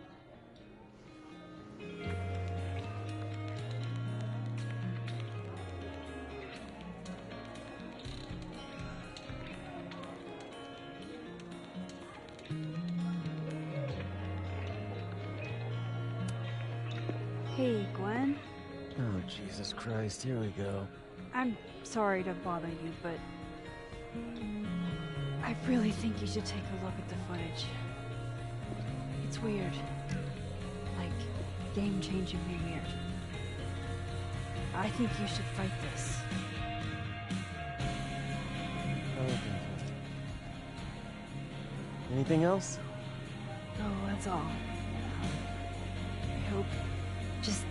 Hey, Gwen. Oh, Jesus Christ, here we go. I'm sorry to bother you, but I really think you should take a look at the footage. It's weird. Like, game-changingly weird. I think you should fight this. Okay. Anything else? Oh, that's all. I hope. Just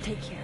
take care.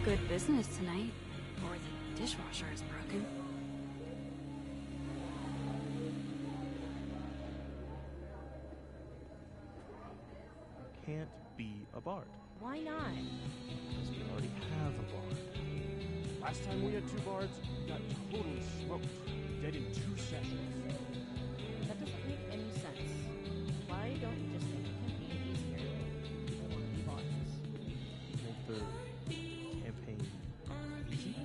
Good business tonight, or the dishwasher is broken. Can't be a bard. Why not? Because we already have a bard. Last time we had two bards, we got totally smoked. Dead in 2 sessions. That doesn't make any sense. Why don't you just make the campaign easier? I want to be bards. Make the campaign easy?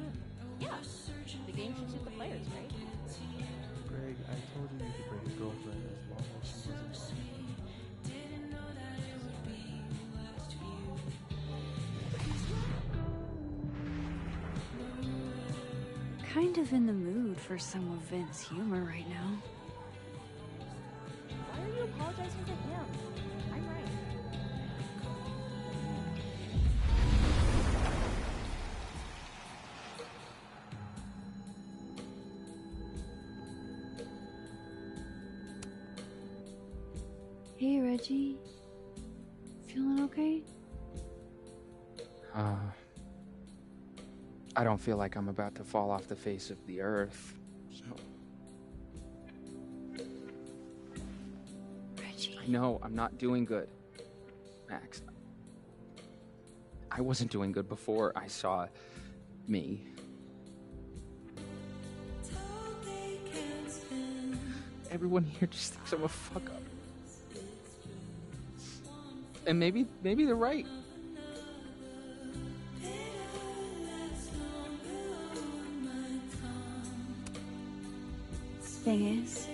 Yeah. The game should suit the players, right? Greg, I told you you could bring a girlfriend as long as she wasn't. Kind of in the mood for some of Vince's humor right now. Why are you apologizing to him? I'm right. Hey, Reggie. Feeling okay? I don't feel like I'm about to fall off the face of the earth, so... Reggie. I know, I'm not doing good, Max. I wasn't doing good before I saw me. Everyone here just thinks I'm a fuck-up. And maybe they're right. Thing is,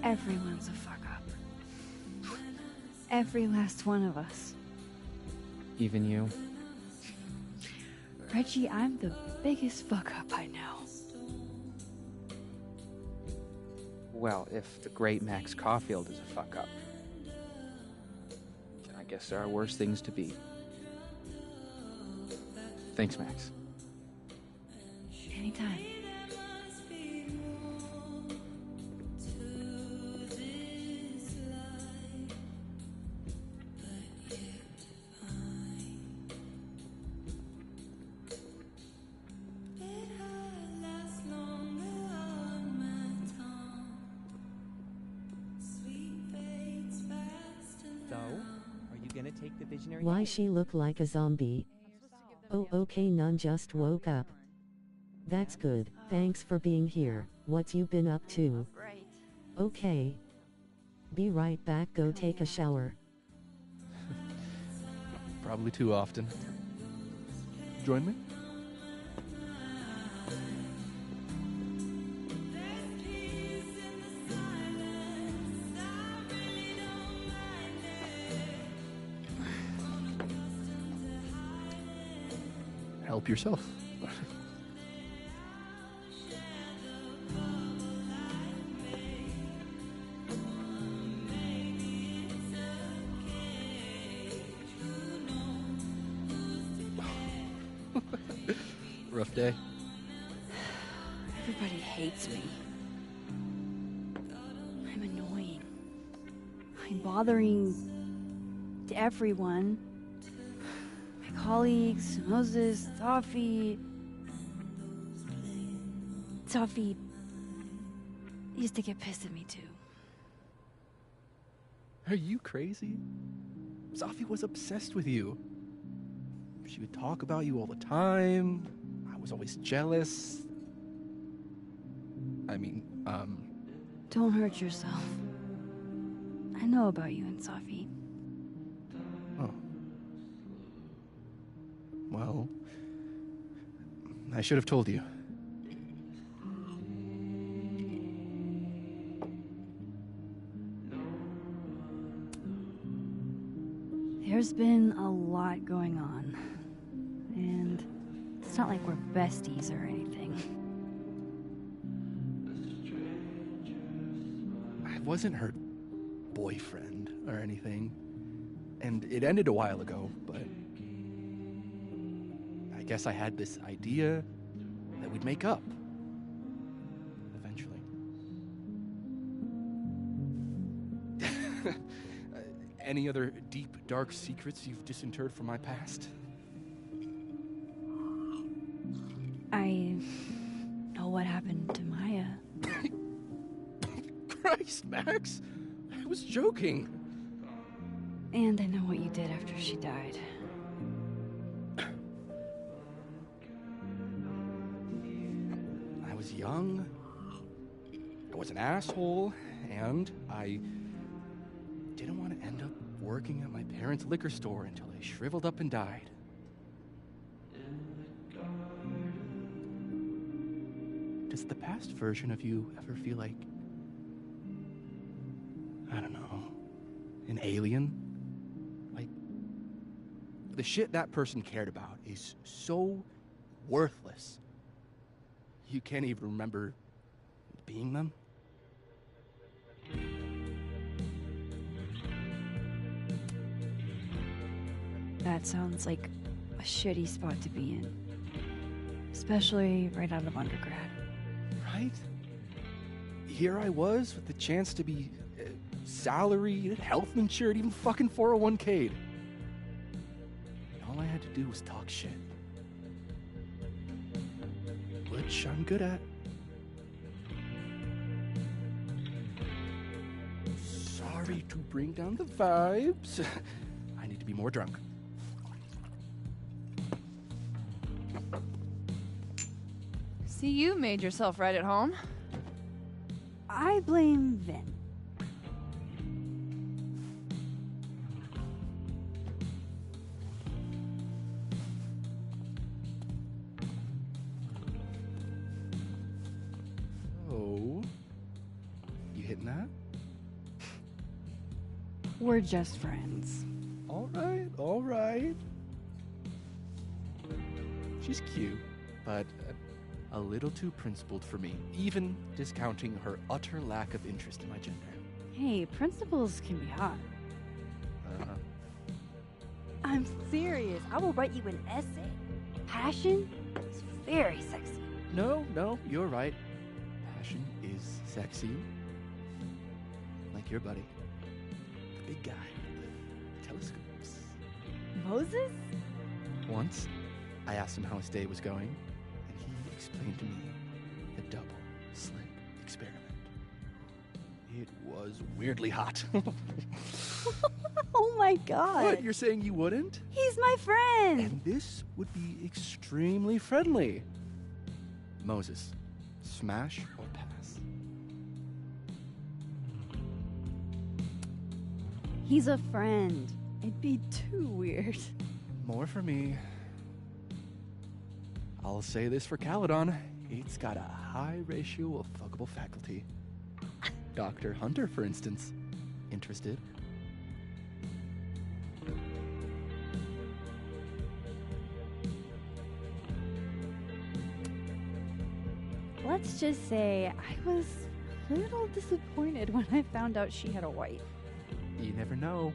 everyone's a fuck-up. Every last one of us. Even you? Reggie, I'm the biggest fuck-up I know. Well, if the great Max Caulfield is a fuck-up, then I guess there are worse things to be. Thanks, Max. Anytime. Though, gonna take the visionary. Why she look like a zombie? Oh, okay, none just woke up. That's good. Thanks for being here. What you been up to? Right. Okay. Be right back. Go take a shower. Probably too often. Join me? Help yourself. Rough day. Everybody hates me. I'm annoying. I'm bothering everyone. My colleagues, Moses, Safi. Safi used to get pissed at me too. Are you crazy? Safi was obsessed with you. She would talk about you all the time. I was always jealous. I mean, Don't hurt yourself. I know about you and Safi. Oh. Well, I should have told you. There's been a lot going on. And it's not like we're besties or anything. I wasn't her boyfriend or anything. And it ended a while ago, but I guess I had this idea that we'd make up. Eventually. Any other deep, dark secrets you've disinterred from my past? I know what happened to Maya. Christ, Max! I was joking. And I know what you did after she died. I was young. I was an asshole, and I didn't want to end up working at my parents' liquor store until I shriveled up and died. Does the past version of you ever feel like, I don't know, an alien? Like, the shit that person cared about is so worthless. You can't even remember being them? That sounds like a shitty spot to be in. Especially right out of undergrad. Right? Here I was with the chance to be salaried, health insured, even fucking 401k'd. All I had to do was talk shit. Which I'm good at. Sorry to bring down the vibes. I need to be more drunk. See, you made yourself right at home. I blame Vin. Oh, you hitting that? We're just friends. All right, all right. She's cute, but a little too principled for me, even discounting her utter lack of interest in my gender. Hey, principals can be hot. Uh-huh. I'm serious. I will write you an essay. Passion is very sexy. No, you're right. Passion is sexy. Like your buddy. The big guy with the telescopes. Moses? Once, I asked him how his day was going, and he explained to me the double slit experiment. It was weirdly hot. Oh my god. What, you're saying you wouldn't? He's my friend. And this would be extremely friendly. Moses, smash or pass? He's a friend. It'd be too weird. More for me. I'll say this for Caledon. It's got a high ratio of fuckable faculty. Dr. Hunter, for instance. Interested? Let's just say I was a little disappointed when I found out she had a wife. You never know.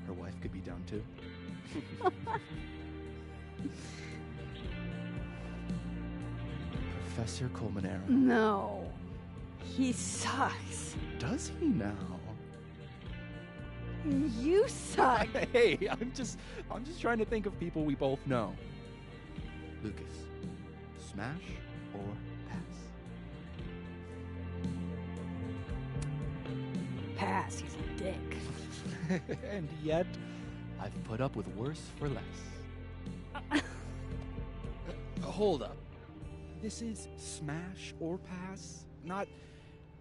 Her wife could be down too. Professor Colmenero. No. He sucks. Does he now? You suck. Hey, I'm just trying to think of people we both know. Lucas, smash or pass? Pass, he's a dick. And yet, I've put up with worse for less. Hold up. This is smash or pass? Not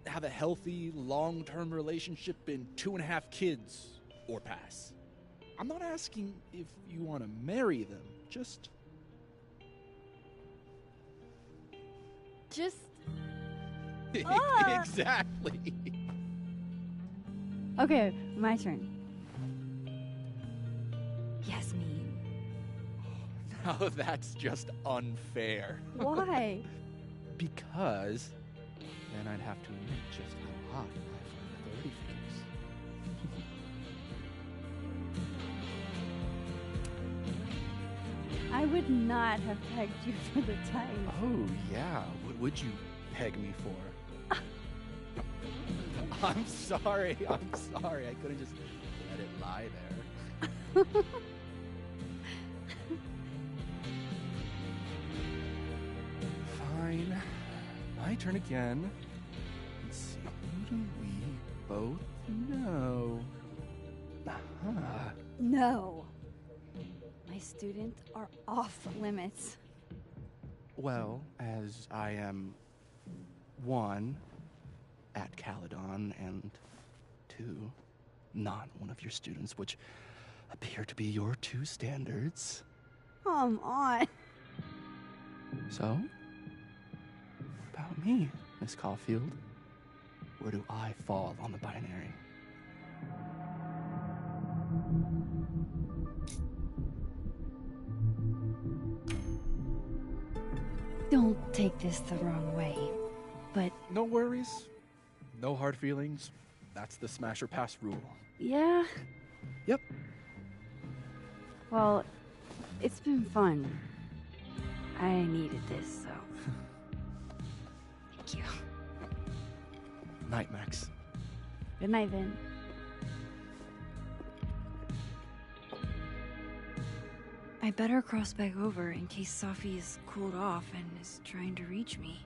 have a healthy, long-term relationship and 2.5 kids or pass. I'm not asking if you want to marry them, just... Exactly. Okay, my turn. Yasmin. Now that's just unfair. Why? Because then I'd have to admit just how hot I find authority figures. I would not have pegged you for the type. Oh, yeah. What would you peg me for? I'm sorry. I couldn't just let it lie there. Fine. My turn again. Let's see. Who do we both know? No. My students are off limits. Well, as I am 1 at Caledon and 2 not one of your students, which appear to be your 2 standards. Come on. So, what about me, Miss Caulfield? Where do I fall on the binary? Don't take this the wrong way, but... No worries. No hard feelings. That's the smash or pass rule. Yeah? Yep. Well, it's been fun. I needed this, so... Thank you. Night, Max. Good night, Vin. I better cross back over in case Safi is cooled off and is trying to reach me.